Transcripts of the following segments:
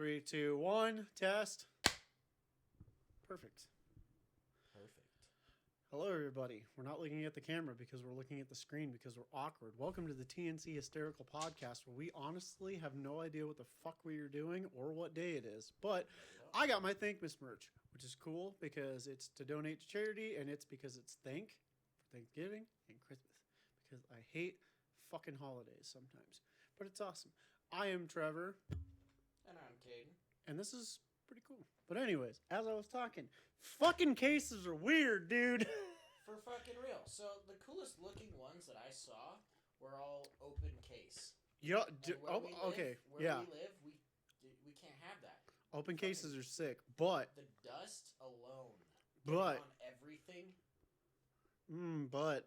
3, 2, 1. Test. Perfect. Hello, everybody. We're not looking at the camera because we're looking at the screen because we're awkward. Welcome to the TNC Hysterical podcast, where we honestly have no idea what the fuck we are doing or what day it is. But I got my Thankmas merch, which is cool because it's to donate to charity, and it's because it's for Thanksgiving and Christmas. Because I hate fucking holidays sometimes. But it's awesome. I am Trevor. And I'm Caden. And this is pretty cool. But anyways, as I was talking, fucking cases are weird, dude. For fucking real. So the coolest looking ones that I saw were all open case. Yeah. Okay. Where we live, we can't have that. Open cases are sick, but the dust alone. But on everything. But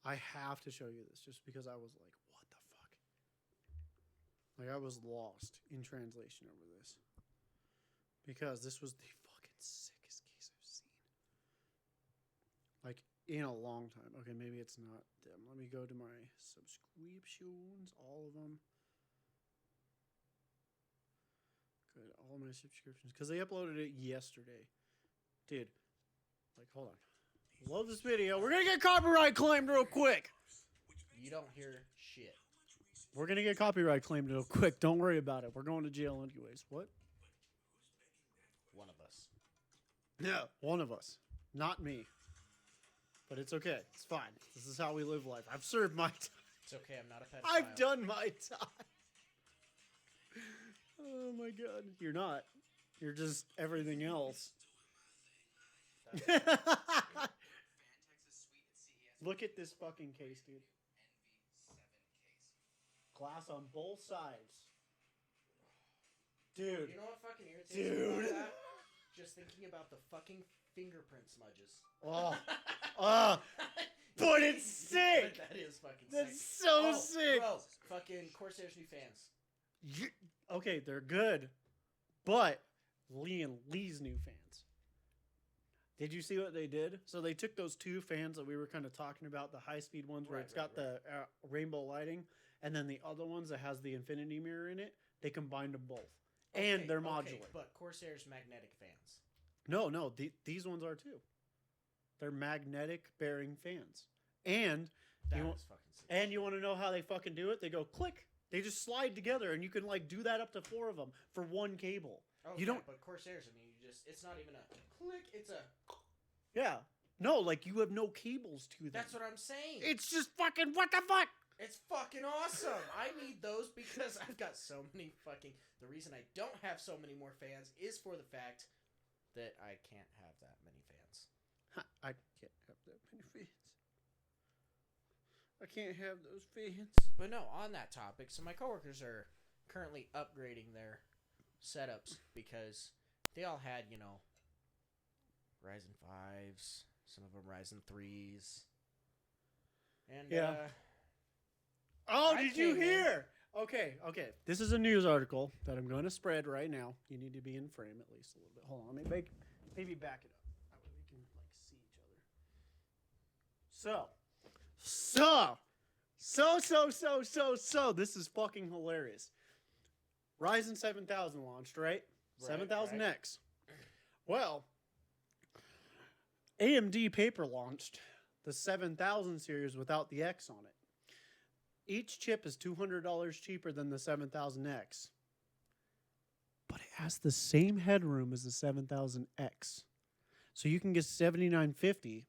I have to show you this just because I was like, what the fuck? Like I was lost in translation over this. Because this was the fucking sickest case I've seen. Like, in a long time. Okay, maybe it's not them. Let me go to my subscriptions. All of them. Good, all my subscriptions. Because they uploaded it yesterday. Dude. Like, hold on. Love this video. We're going to get copyright claimed real quick. You don't hear shit. We're going to get copyright claimed real quick. Don't worry about it. We're going to jail anyways. What? One of us. Yeah, one of us. Not me. But it's okay. It's fine. This is how we live life. I've served my time. It's okay. I'm not a pedophile. I've done my time. Oh my god. You're not. You're just everything else. Look at this fucking case, dude. Glass on both sides. Dude. You know what fucking irritates me about that? Just thinking about the fucking fingerprint smudges. But it's sick. That is fucking sick. That's so sick. Bro, fucking Corsair's new fans. Okay, they're good. But Lee's new fans. Did you see what they did? So they took those two fans that we were kind of talking about, the high-speed ones where it's got the rainbow lighting, and then the other ones that has the infinity mirror in it, they combined them both. And they're modular. But Corsair's magnetic fans. No. These ones are too. They're magnetic bearing fans. And That was fucking sick. And you want to know how they fucking do it? They go click. They just slide together, and you can like do that up to 4 of them for one cable. Oh, you don't. But Corsair's, I mean, it's not even a click. It's a. Yeah. No, like you have no cables to them. That's what I'm saying. It's just fucking what the fuck. It's fucking awesome. I need those because I've got so many fucking. The reason I don't have so many more fans is for the fact that I can't have that many fans. I can't have that many fans. I can't have those fans. But no, on that topic, so my coworkers are currently upgrading their setups because they all had, Ryzen 5s, some of them Ryzen 3s. And, yeah. Did you hear? Okay. This is a news article that I'm going to spread right now. You need to be in frame at least a little bit. Hold on, let me maybe back it up. That way we can see each other. So. This is fucking hilarious. Ryzen 7000 launched, right? 7000X. Right. Well, AMD Paper launched the 7000 series without the X on it. Each chip is $200 cheaper than the 7000X. But it has the same headroom as the 7000X. So you can get 7950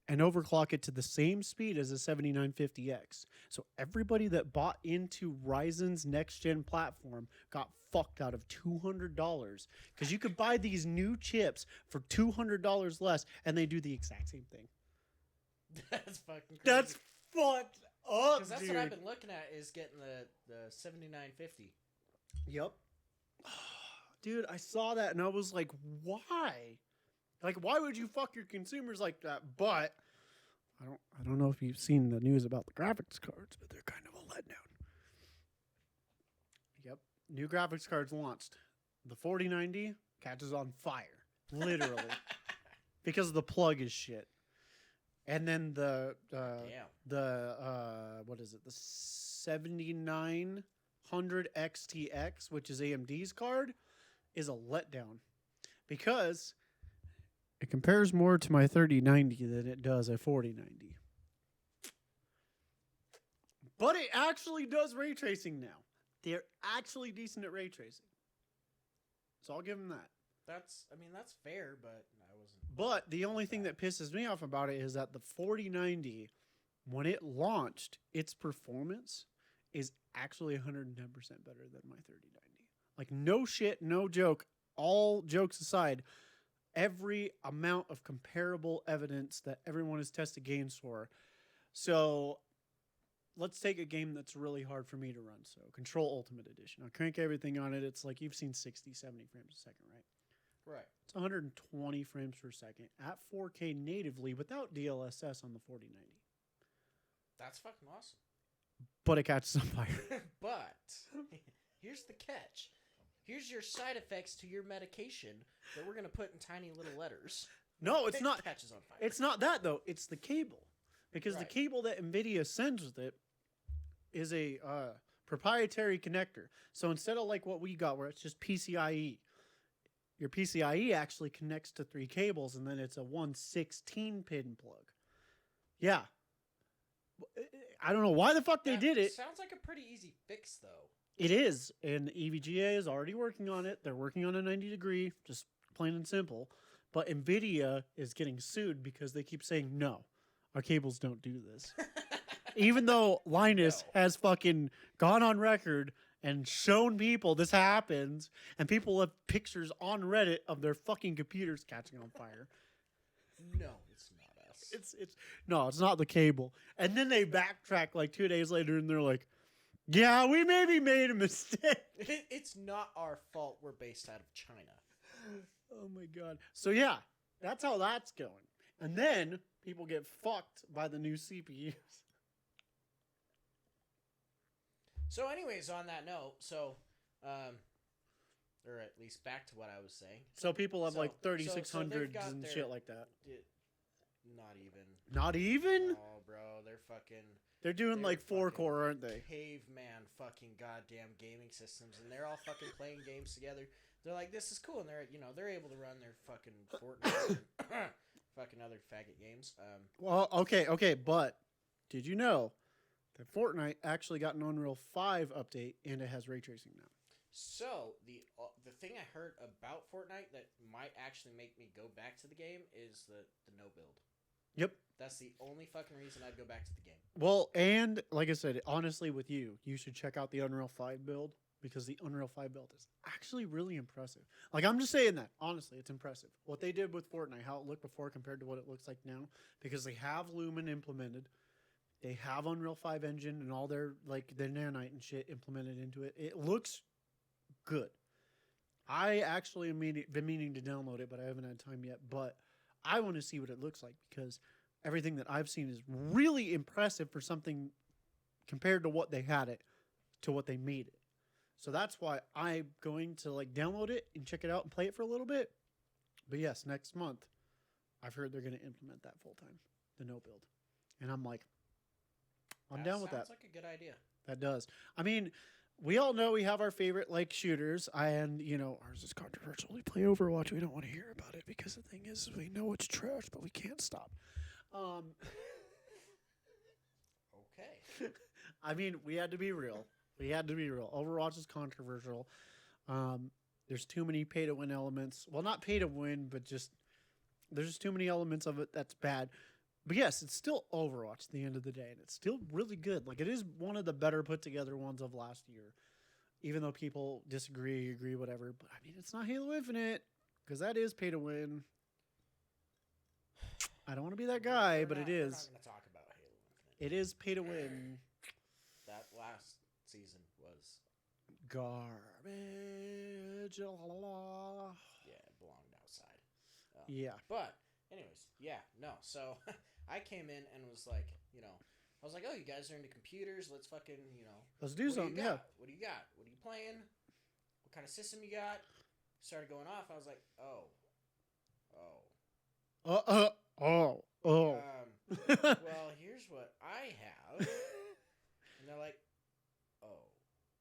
and overclock it to the same speed as the 7950X. So everybody that bought into Ryzen's next-gen platform got fucked out of $200 because you could buy these new chips for $200 less, and they do the exact same thing. That's fucking crazy. That's fucked up, because that's dude. what I've been looking at is getting the 7950. Yep. Dude, I saw that and I was like, why? Like, why would you fuck your consumers like that? But I don't know if you've seen the news about the graphics cards, but they're kind of a letdown. Yep. New graphics cards launched. The 4090 catches on fire. Literally. Because the plug is shit. And then the what is it? The 7900 3000 XTX, which is AMD's card, is a letdown because it compares more to my 3090 than it does a 4090. But it actually does ray tracing now. They're actually decent at ray tracing. So I'll give them that. That's fair, but I wasn't. But the only thing that pisses me off about it is that the 4090, when it launched, its performance is actually 110% better than my 3090. Like, no shit, no joke. All jokes aside, every amount of comparable evidence that everyone has tested games for. So let's take a game that's really hard for me to run. So Control Ultimate Edition. I'll crank everything on it. It's like you've seen 60, 70 frames a second, right? Right. It's 120 frames per second at 4K natively without DLSS on the 4090. That's fucking awesome. But it catches on fire. But here's the catch. Here's your side effects to your medication that we're going to put in tiny little letters. No, it's not. Catches on fire. It's not that, though. It's the cable. Because the cable that NVIDIA sends with it is a proprietary connector. So instead of like what we got where it's just PCIe, your PCIe actually connects to 3 cables and then it's a 116 pin plug. Yeah. I don't know why the fuck they did it. Sounds like a pretty easy fix, though. It is. And EVGA is already working on it. They're working on a 90 degree, just plain and simple. But NVIDIA is getting sued because they keep saying, no, our cables don't do this. Even though Linus has fucking gone on record and shown people this happens, and people have pictures on Reddit of their fucking computers catching on fire. No, it's not us. It's not the cable. And then they backtrack like 2 days later and they're like, yeah, we maybe made a mistake. It's not our fault. We're based out of China. Oh my God. So yeah, that's how that's going. And then people get fucked by the new CPUs. So anyways, on that note, or at least back to what I was saying. So people have like so 3600s and shit like that. Not even. Not even? Oh, bro, They're doing like 4-core, aren't they? Caveman fucking goddamn gaming systems, and they're all fucking playing games together. They're like, this is cool, and they're able to run their fucking Fortnite, and fucking other faggot games. Well, okay, but did you know that Fortnite actually got an Unreal 5 update and it has ray tracing now? So the thing I heard about Fortnite that might actually make me go back to the game is the no build. Yep. That's the only fucking reason I'd go back to the game. Well, and like I said, honestly, with you should check out the Unreal 5 build because the Unreal 5 build is actually really impressive. Like, I'm just saying that. Honestly, it's impressive. What they did with Fortnite, how it looked before compared to what it looks like now, because they have Lumen implemented. They have Unreal 5 engine and all their, like, their nanite and shit implemented into it. It looks good. I actually have been meaning to download it, but I haven't had time yet. But I want to see what it looks like because everything that I've seen is really impressive for something compared to what they had it to what they made it. So that's why I'm going to like download it and check it out and play it for a little bit. But yes, next month, I've heard they're going to implement that full time, the no build. And I'm like, I'm down with that. Sounds like a good idea. That does. I mean, we all know we have our favorite like shooters, and you know ours is controversial. We play Overwatch. We don't want to hear about it because the thing is, we know it's trash, but we can't stop. Okay. I mean, we had to be real. Overwatch is controversial. There's too many pay to win elements. Well, not pay to win, but just there's just too many elements of it that's bad. But yes, it's still Overwatch at the end of the day, and it's still really good. Like, it is one of the better put together ones of last year, even though people disagree, agree, whatever. But I mean, it's not Halo Infinite because that is pay to win. I don't want to be that guy, but it is. We're not going to talk about Halo Infinite. It is pay to win. That last season was garbage. Yeah, it belonged outside. Yeah. But anyways, yeah, no. So I came in and was like, I was like, oh, you guys are into computers. Let's fucking, let's do something. Yeah. What do you got? What are you playing? What kind of system you got? Started going off. I was like, well, here's what I have. And they're like, oh.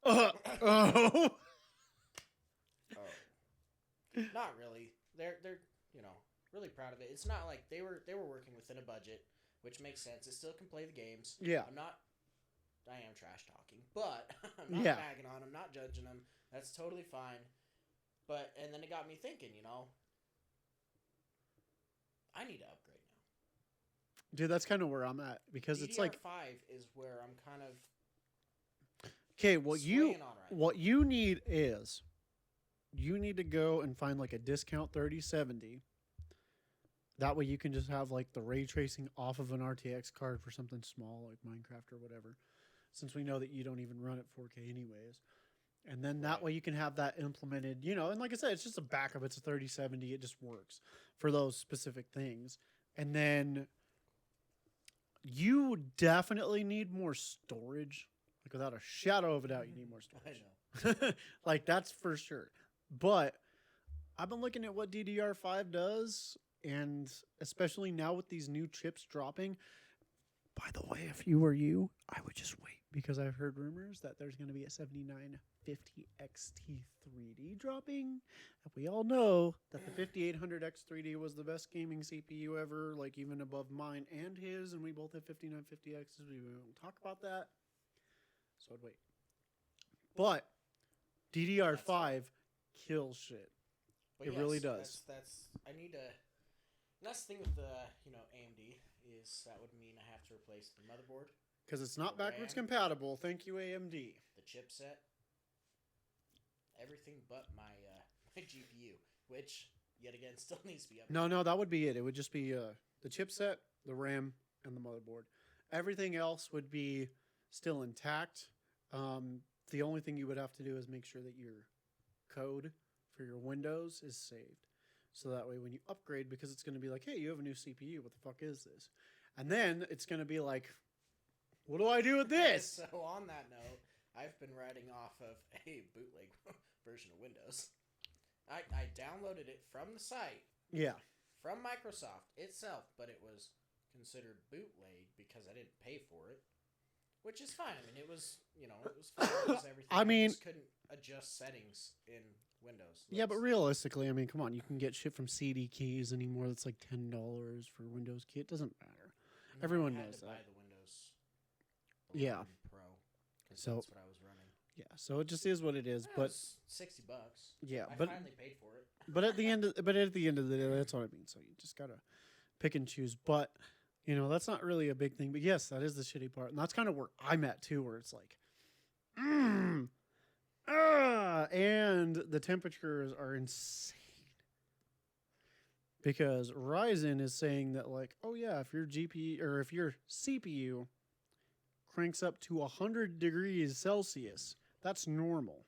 Oh. Oh, not really. They're really proud of it. It's not like they were working within a budget, which makes sense. It still can play the games. Yeah. I am trash talking, but I'm not Yeah. bagging on them, not judging them. That's totally fine. But and then it got me thinking. I need to upgrade now. Dude, that's kind of where I'm at because it's like DDR5 is where I'm kind of okay, swaying on right now. what you need is you need to go and find like a discount 3070. That way you can just have like the ray tracing off of an RTX card for something small like Minecraft or whatever. Since we know that you don't even run at 4K anyways. And then that Right. way you can have that implemented, and like I said, it's just a backup. It's a 3070. It just works for those specific things. And then you definitely need more storage. Like without a shadow of a doubt, you need more I storage. know. Like that's for sure. But I've been looking at what DDR5 does, and especially now with these new chips dropping. By the way, if you were you, I would just wait because I've heard rumors that there's going to be a 7950 XT3D dropping. And we all know that the 5800 X3D was the best gaming CPU ever, like even above mine and his, and we both have 5950Xs. We won't talk about that. So I'd wait. But DDR5 kills shit. But It really does. That's I need to. That's the thing with the AMD is that would mean I have to replace the motherboard, Because it's not The backwards RAM. compatible. Thank you, AMD. the chipset, everything but my my GPU, which yet again still needs to be upgraded. No, that would be it. It would just be the chipset, the RAM, and the motherboard. Everything else would be still intact. The only thing you would have to do is make sure that your code for your Windows is saved. So that way when you upgrade, because it's going to be like, hey, you have a new CPU. What the fuck is this? And then it's going to be like, what do I do with this? So on that note, I've been writing off of a bootleg version of Windows. I downloaded it from the site, Yeah. from Microsoft itself, but it was considered bootleg because I didn't pay for it, which is fine. I mean, it was fine. It was everything. I mean- just couldn't adjust settings in Windows. Yeah, but That's- realistically, I mean, come on. You can get shit from CD keys anymore that's like $10 for Windows key. It doesn't matter. no, everyone I had knows to buy that. the Windows Yeah. 11 Pro, 'cause So- that's what I was running. Yeah, so it just is what it is. It But was $60. yeah, I but finally paid for it. at the end of the day, that's what I mean. So you just gotta pick and choose. But that's not really a big thing. But yes, that is the shitty part, and that's kind of where I'm at too, where it's like, and the temperatures are insane. Because Ryzen is saying that like, oh yeah, if your GPU or if your CPU cranks up to 100 degrees Celsius, that's normal.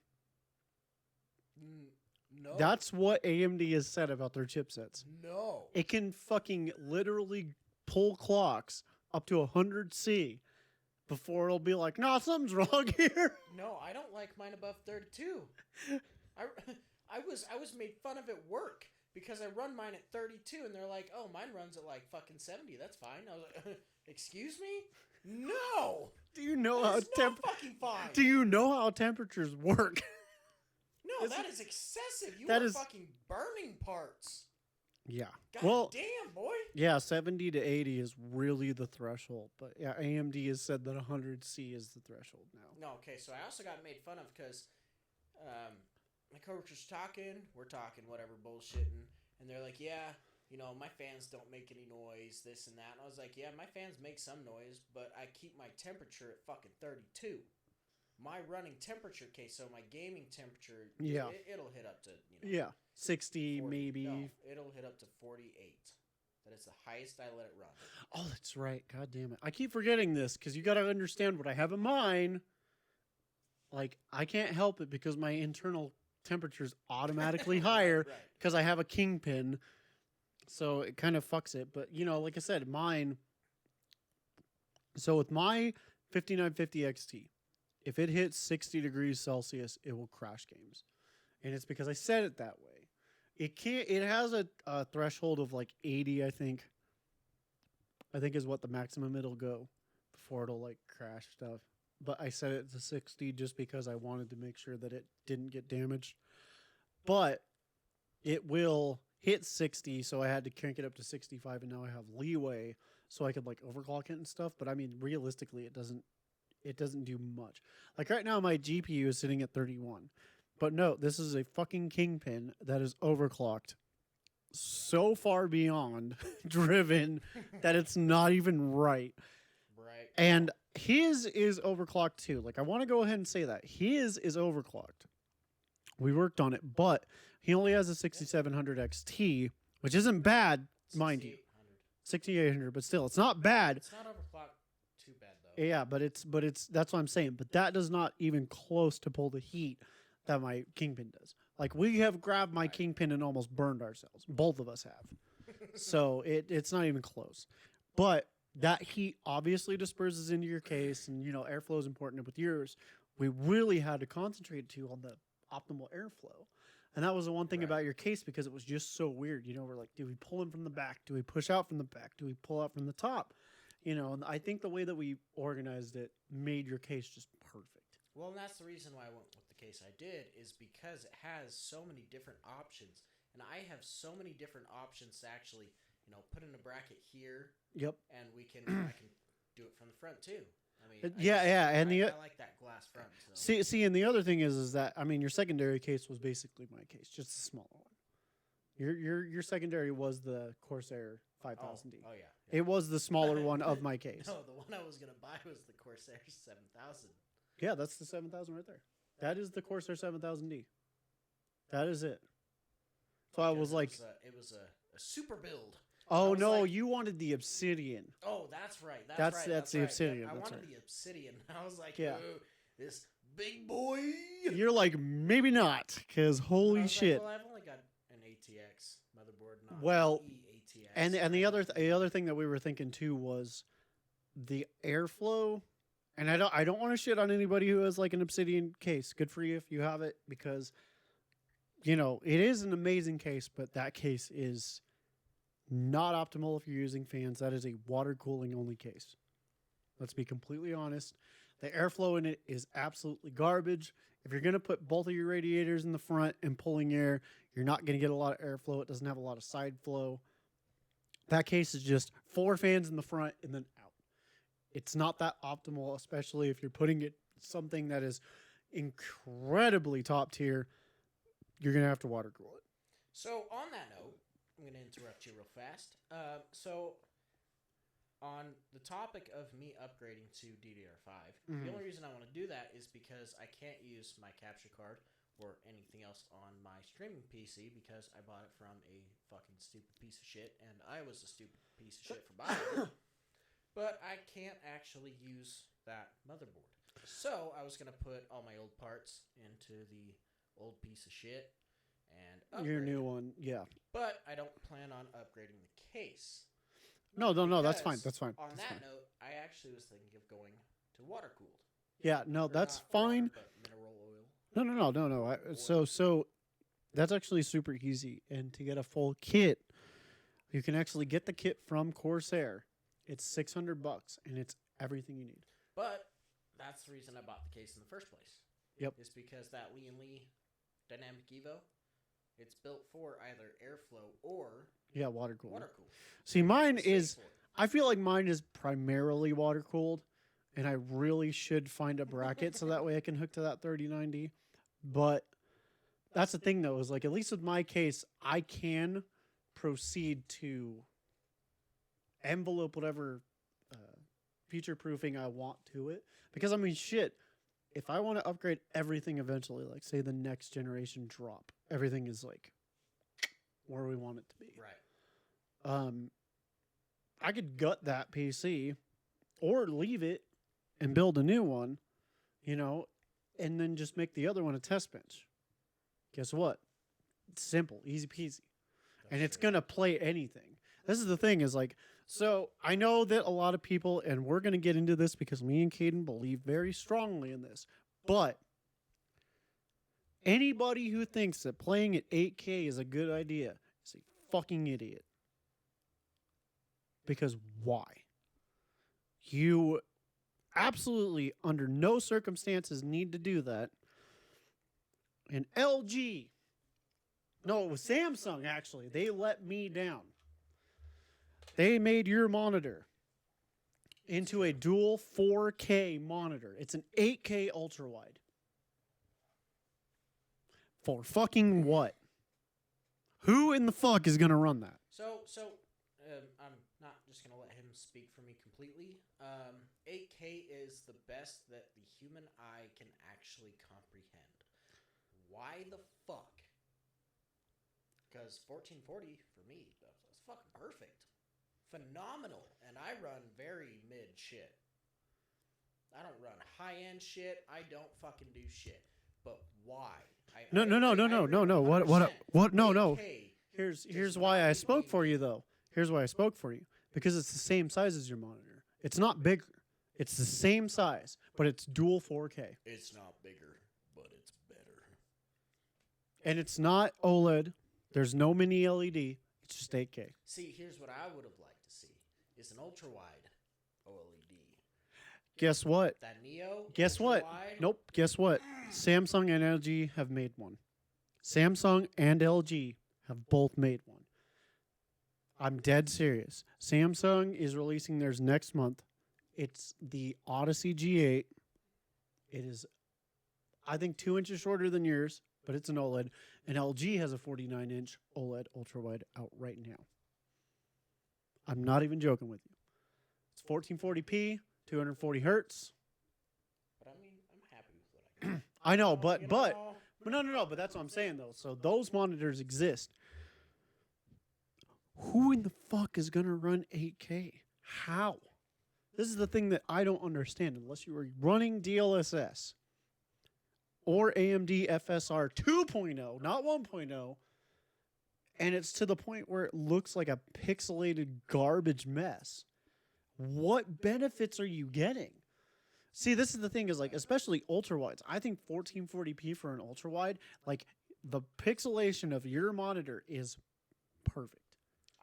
No. That's what AMD has said about their chipsets. no. It can fucking literally pull clocks up to 100C before it'll be like, nah, something's wrong here. No, I don't like mine above 32. I was made fun of at work because I run mine at 32, and they're like, "Oh, mine runs at like fucking 70. That's fine." I was like, "Excuse me? No, Do you know how that's not fucking fine. Do you know how temperatures work? No, This that is excessive. You that are is- fucking burning parts. Yeah. God Well, damn, boy. yeah, 70 to 80 is really the threshold. But yeah, AMD has said that 100C is the threshold now. No, okay, so I also got made fun of because my coworkers we're talking whatever bullshitting, and they're like, yeah, my fans don't make any noise, this and that. And I was like, yeah, my fans make some noise, but I keep my temperature at fucking 32. My running temperature case, so my gaming temperature, Yeah. it'll hit up to, Yeah, 60 40 maybe. No, it'll hit up to 48. That is the highest I let it run. Oh, that's right. God damn it. I keep forgetting this because you got to understand what I have in mind. Like, I can't help it because my internal temperature is automatically higher Right. because I have a kingpin. So it kind of fucks it. But, like I said, mine. So with my 5950 XT, if it hits 60 degrees Celsius, it will crash games. And it's because I set it that way. It has a threshold of like 80, I think is what the maximum it'll go before it'll like crash stuff. but I set it to 60 just because I wanted to make sure that it didn't get damaged. But it will hit 60, so I had to crank it up to 65, and now I have leeway so I could like overclock it and stuff. But I mean, realistically, it doesn't do much. Like right now, my GPU is sitting at 31. But no, this is a fucking Kingpin that is overclocked so far beyond driven that it's not even right. Right. And his is overclocked too. Like I want to go ahead and say that his is overclocked. We worked on it, but he only has a 6700 XT, which isn't bad, mind you. 6800, but still, it's not bad. It's not overclocked too bad though. Yeah, but it's that's what I'm saying. But that does not even close to pull the heat that my Kingpin does. Like we have grabbed my Kingpin and almost burned ourselves. Both of us have. So it's not even close. But that heat obviously disperses into your case, and you know airflow is important with yours. We really had to concentrate too on the optimal airflow. And that was the one thing about your case because it was just so weird. You know, we're like, do we pull in from the back? Do we push out from the back? Do we pull out from the top? You know, and I think the way that we organized it made your case just perfect. Well, and that's the reason why I went with the case I did is because it has so many different options. And I have so many different options to actually, you know, put in a bracket here. Yep. And I can do it from the front too. I mean, I like that glass front. So. See, and the other thing is that I mean, your secondary case was basically my case, just a smaller one. Your secondary was the Corsair 5000D. Oh yeah. It was the smaller one of my case. No, the one I was gonna buy was the Corsair 7000. Yeah, that's the 7000 right there. That is the Corsair 7000D. That is it. So I was like, it was a super build. Oh no, like, you wanted the Obsidian. Oh, that's right. That's the Obsidian. I wanted the Obsidian. I was like, oh, this big boy. You're like, maybe not, because holy shit. Like, well, I've only got an ATX motherboard, not ATX. And the other thing that we were thinking too was the airflow. And I don't want to shit on anybody who has like an Obsidian case. Good for you if you have it, because you know it is an amazing case, but that case is not optimal if you're using fans. That is a water cooling only case. Let's be completely honest. The airflow in it is absolutely garbage. If you're going to put both of your radiators in the front and pulling air, you're not going to get a lot of airflow. It doesn't have a lot of side flow. That case is just 4 fans in the front and then out. It's not that optimal, especially if you're putting it something that is incredibly top tier. You're going to have to water cool it. So on that note, I'm going to interrupt you real fast. So, on the topic of me upgrading to DDR5, the only reason I want to do that is because I can't use my capture card or anything else on my streaming PC because I bought it from a fucking stupid piece of shit, and I was a stupid piece of shit for buying it. But I can't actually use that motherboard. So, I was going to put all my old parts into the old piece of shit. And your new one, yeah. But I don't plan on upgrading the case. No, that's fine. That's fine. On that note, I actually was thinking of going to water cooled. Yeah, no, that's fine. Water, but mineral oil. No. So that's actually super easy. And to get a full kit, you can actually get the kit from Corsair. It's $600 and it's everything you need. But that's the reason I bought the case in the first place. Yep. It's because that Lee & Dynamic Evo, it's built for either airflow or water cooled. See, mine is. I feel like mine is primarily water cooled, and I really should find a bracket so that way I can hook to that 3090. But that's the thing, though, is like at least with my case, I can proceed to envelope whatever future proofing I want to it. Because I mean, shit. If I want to upgrade everything eventually, like say the next generation drop, everything is like where we want it to be. Right. I could gut that PC or leave it and build a new one, you know, and then just make the other one a test bench. Guess what? It's simple, easy peasy. And it's going to play anything. This is the thing is like, so I know that a lot of people, and we're going to get into this because me and Caden believe very strongly in this, but anybody who thinks that playing at 8K is a good idea is a fucking idiot. Because why? You absolutely under no circumstances need to do that. And LG, no, it was Samsung actually. They let me down. They made your monitor into a dual 4K monitor. It's an 8K ultra wide. For fucking what? Who in the fuck is gonna run that? I'm not just gonna let him speak for me completely. 8K is the best that the human eye can actually comprehend. Why the fuck? Because 1440 for me, that's fucking perfect, phenomenal, and I run very mid shit. I don't run high end shit. I don't fucking do shit. But why? No. What? No. Here's why I spoke for you, though. Here's why I spoke for you. Because it's the same size as your monitor. It's not bigger. It's the same size, but it's dual 4K. It's not bigger, but it's better. And it's not OLED. There's no mini LED. It's just 8K. See, here's what I would have liked to see. Is an ultra-wide OLED. Guess what? That Neo? Guess what? Ultra-wide? Nope. Guess what? Samsung and LG have made one. Samsung and LG have both made one. I'm dead serious. Samsung is releasing theirs next month. It's the Odyssey G8. It is, I think, 2 inches shorter than yours, but it's an OLED. And LG has a 49-inch OLED ultra-wide out right now. I'm not even joking with you. It's 1440p, 240 hertz. But I mean, I'm happy with what I got. I know, but no. But that's what I'm saying, though. So those monitors exist. Who in the fuck is going to run 8K? How? This is the thing that I don't understand. Unless you were running DLSS or AMD FSR 2.0, not 1.0, and it's to the point where it looks like a pixelated garbage mess. What benefits are you getting? See, this is the thing is like, especially ultra wides. I think 1440p for an ultra wide, like the pixelation of your monitor is perfect.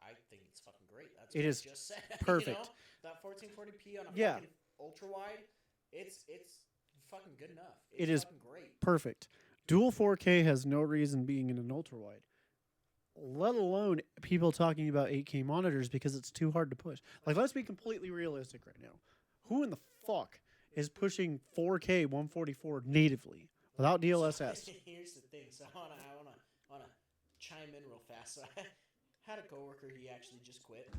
I think it's fucking great. That's It what is I just said. perfect. You know? That 1440p on a Yeah. fucking ultra wide, it's fucking good enough. It is fucking great. Perfect. Dual 4K has no reason being in an ultra wide. Let alone people talking about 8K monitors because it's too hard to push. Like, let's be completely realistic right now. Who in the fuck is pushing 4K 144 natively without DLSS? So, here's the thing. So I wanna chime in real fast. So I had a coworker. He actually just quit.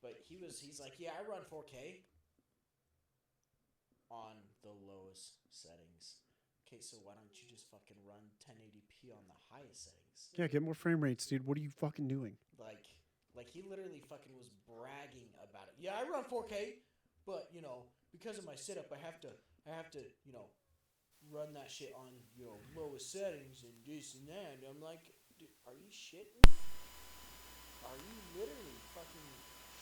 But he's like, yeah, I run 4K on the lowest settings. Okay, so why don't you just fucking run 1080p on the highest settings? Yeah, get more frame rates, dude. What are you fucking doing? Like he literally fucking was bragging about it. Yeah, I run 4K, but you know, because of my setup, I have to, you know, run that shit on, you know, lowest settings and this and that. And I'm like, dude, are you shitting me? Are you literally fucking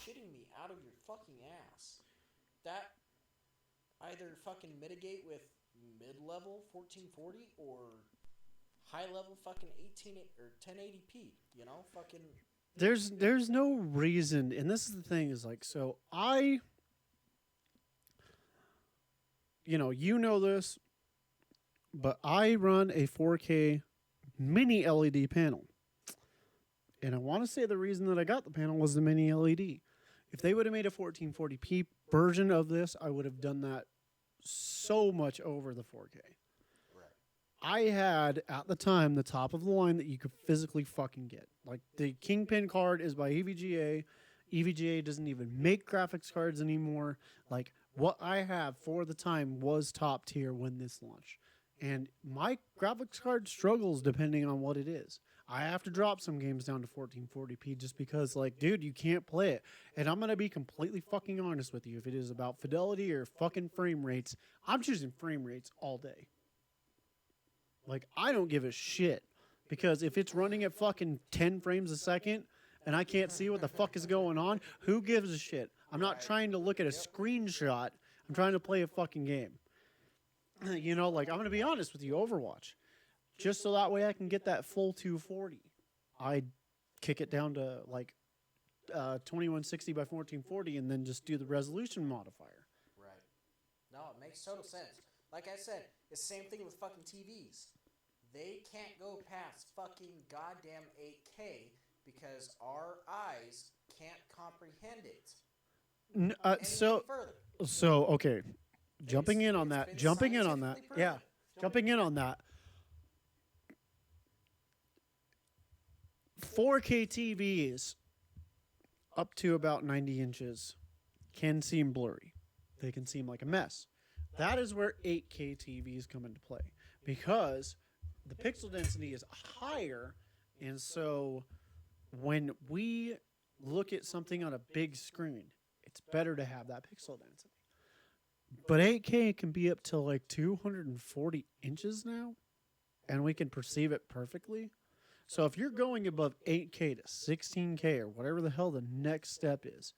shitting me out of your fucking ass? That either fucking mitigate with mid-level 1440 or high-level fucking 18 or 1080p, you know, fucking. There's no reason, and this is the thing is like, so you know this, but I run a 4K mini LED panel. And I want to say the reason that I got the panel was the mini LED. If they would have made a 1440p version of this, I would have done that so much over the 4K. Right. I had, at the time, the top of the line that you could physically fucking get. Like, the Kingpin card is by EVGA. EVGA doesn't even make graphics cards anymore. Like, what I have for the time was top tier when this launched. And my graphics card struggles depending on what it is. I have to drop some games down to 1440p just because, like, dude, you can't play it. And I'm going to be completely fucking honest with you. If it is about fidelity or fucking frame rates, I'm choosing frame rates all day. Like, I don't give a shit. Because if it's running at fucking 10 frames a second and I can't see what the fuck is going on, who gives a shit? I'm not trying to look at a screenshot. I'm trying to play a fucking game. You know, like, I'm going to be honest with you, Overwatch. Just so that way I can get that full 240. I kick it down to, like, 2160 by 1440 and then just do the resolution modifier. Right. No, it makes total sense. Like I said, it's the same thing with fucking TVs. They can't go past fucking goddamn 8K because our eyes can't comprehend it anything further. So okay, jumping It's in on been that. Jumping in on that. scientifically Yeah, proven. jumping in on that. 4K TVs up to about 90 inches can seem blurry. They can seem like a mess. That is where 8K TVs come into play because the pixel density is higher, and so when we look at something on a big screen, it's better to have that pixel density. But 8K can be up to like 240 inches now, and we can perceive it perfectly. So if you're going above 8K to 16K or whatever the hell the next step is,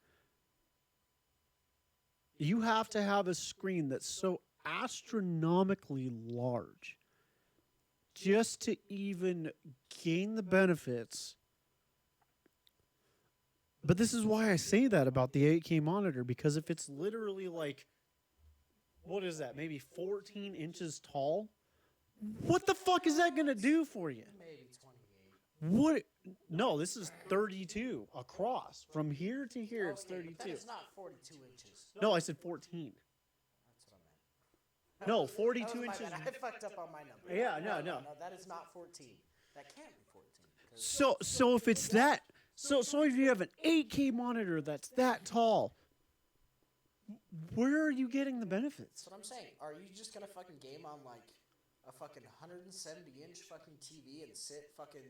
you have to have a screen that's so astronomically large just to even gain the benefits. But this is why I say that about the 8K monitor, because if it's literally like, what is that, maybe 14 inches tall, what the fuck is that going to do for you? Maybe 28. What? No, this is 32 across. From here to here, it's Okay, 32. but that is not 42 inches. No, I said 14. That's what I meant. No, That was 42 my inches. bad. I fucked up on my number. Yeah, no. That is not 14. That can't be 14. 'cause So if it's that, so if you have an 8K monitor that's that tall, where are you getting the benefits? That's what I'm saying. Are you just gonna fucking game on like a fucking 170-inch fucking TV and sit fucking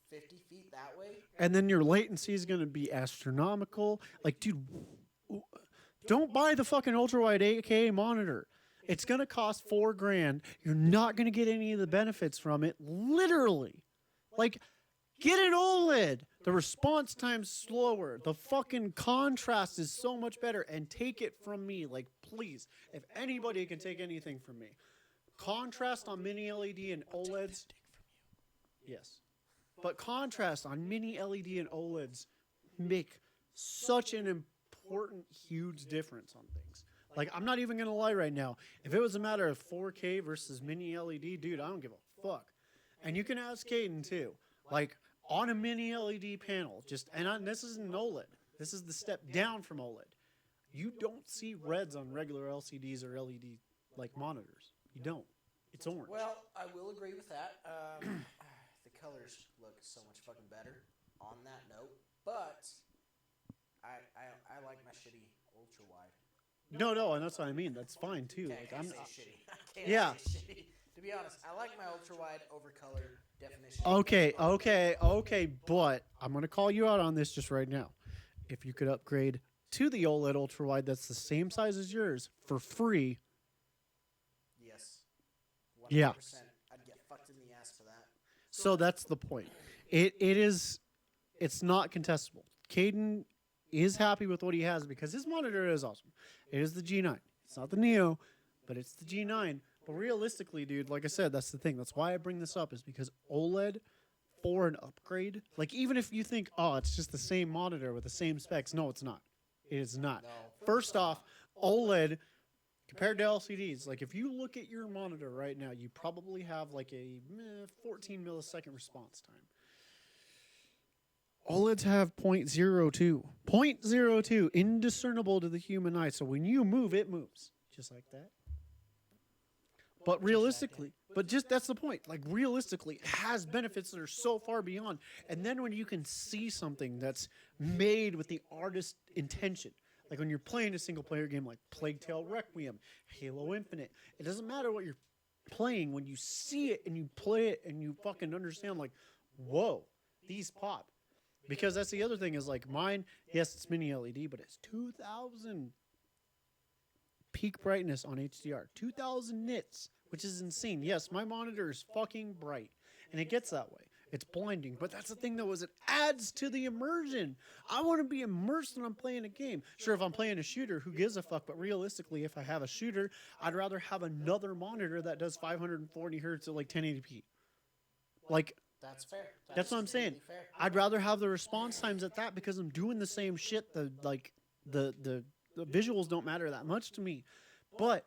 50 feet that way? And then your latency is going to be astronomical. Like, dude, don't buy the fucking ultra wide 8K monitor. It's going to cost $4,000. You're not going to get any of the benefits from it. Literally. Like, get an OLED. The response time's slower. The fucking contrast is so much better. And take it from me. Like, please. If anybody can take anything from me. Contrast on mini LED and OLEDs. Yes. But contrast on mini LED and OLEDs make such an important, huge difference on things. Like, I'm not even going to lie right now. If it was a matter of 4K versus mini LED, dude, I don't give a fuck. And you can ask Caden, too. Like, on a mini LED panel, this isn't OLED. This is the step down from OLED. You don't see reds on regular LCDs or LED, like, monitors. You don't. It's orange. Well, I will agree with that. The colors look so much fucking better on that note, but I like my shitty ultra wide. No, and that's what I mean. That's fine too. Okay, Like I I'm can't not. say shitty. I can't Yeah. say shitty. To be honest, I like my ultra wide over color definition. Okay, but I'm gonna call you out on this just right now. If you could upgrade to the OLED ultra wide that's the same size as yours for free, Yes. 100%. Yeah. I'd get fucked in the ass for that. so that's the point. It's not contestable. Caden is happy with what he has because his monitor is awesome. It is the G9. It's not the Neo, but it's the G9. But realistically, dude, like I said, that's the thing. That's why I bring this up, is because OLED for an upgrade, like even if you think, oh, it's just the same monitor with the same specs, no, it's not. It is not. No. First off, OLED compared to LCDs, like if you look at your monitor right now, you probably have like a 14 millisecond response time. OLEDs have 0.02. 0.02, indiscernible to the human eye. So when you move, it moves. Just like that. But realistically, that's the point. Like realistically, it has benefits that are so far beyond. And then when you can see something that's made with the artist's intention, like when you're playing a single player game like Plague Tale Requiem, Halo Infinite, it doesn't matter what you're playing. When you see it and you play it and you fucking understand, like, whoa, these pop. Because that's the other thing is like mine, yes, it's mini LED, but it's 2,000 peak brightness on HDR. 2,000 nits, which is insane. Yes, my monitor is fucking bright, and it gets that way. It's blinding, but that's the thing though, is it adds to the immersion. I want to be immersed when I'm playing a game. Sure, if I'm playing a shooter, who gives a fuck? But realistically, if I have a shooter, I'd rather have another monitor that does 540 hertz at like 1080p. Like, That's fair. that's what I'm saying. completely fair. I'd rather have the response times at that because I'm doing the same shit. The visuals don't matter that much to me. But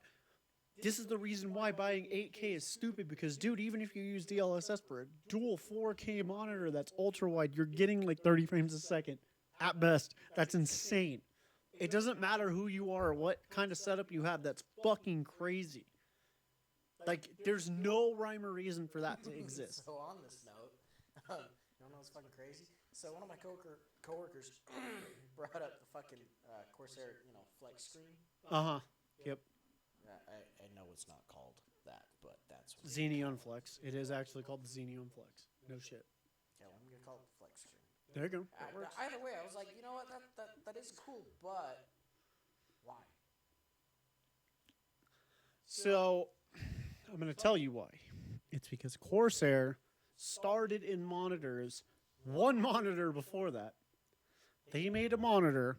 this is the reason why buying 8K is stupid because, dude, even if you use DLSS for a dual 4K monitor that's ultra wide, you're getting like 30 frames a second at best. That's insane. It doesn't matter who you are or what kind of setup you have. That's fucking crazy. Like, there's no rhyme or reason for that to exist. So on this note, you know what's fucking crazy? So one of my coworkers brought up the fucking Corsair, flex screen. Yep. I know it's not called that, but that's what Xeneon Flex. It is actually called the Xeneon Flex. No shit. Yeah, I'm gonna call it the flex screen. There you go. That works. Either way, I was like, you know what, that is cool, but why? So, I'm going to tell you why. It's because Corsair started in monitors, one monitor before that. They made a monitor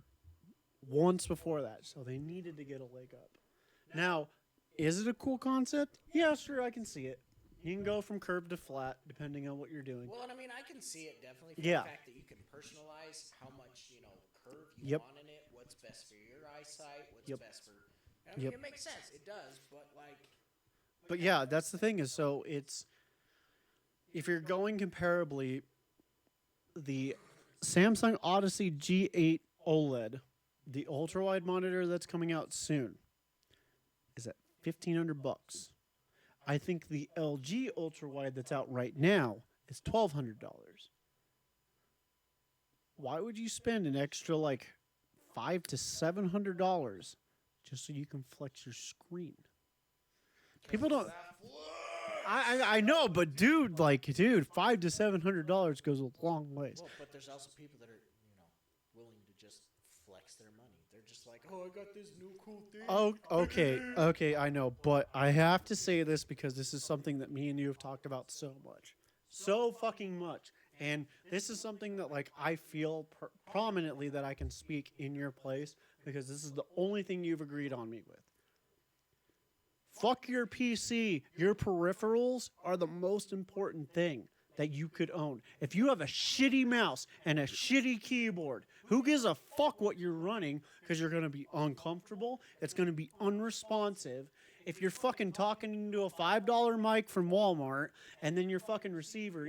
once before that, so they needed to get a leg up. Now, is it a cool concept? Yeah, sure, I can see it. You can go from curved to flat, depending on what you're doing. Well, and I mean, I can see it definitely from Yeah. the fact that you can personalize how much, curve you Yep. want in it, what's best for your eyesight, what's Yep. best for... I mean, Yep. it makes sense. It does, but, like... But yeah, that's the thing is, so it's, if you're going comparably, the Samsung Odyssey G8 OLED, the ultra-wide monitor that's coming out soon, is at $1,500. I think the LG ultra-wide that's out right now is $1,200. Why would you spend an extra like $500 to $700 just so you can flex your screen? People don't. I know, but dude, $500 to $700 goes a long ways. Well, but there's also people that are, willing to just flex their money. They're just like, oh, I got this new cool thing. Oh, okay, I know, but I have to say this because this is something that me and you have talked about so much, so fucking much, and this is something that I feel prominently that I can speak in your place because this is the only thing you've agreed on me with. Fuck your PC. Your peripherals are the most important thing that you could own. If you have a shitty mouse and a shitty keyboard, who gives a fuck what you're running? Because you're going to be uncomfortable. It's going to be unresponsive. If you're fucking talking into a $5 mic from Walmart and then your fucking receiver,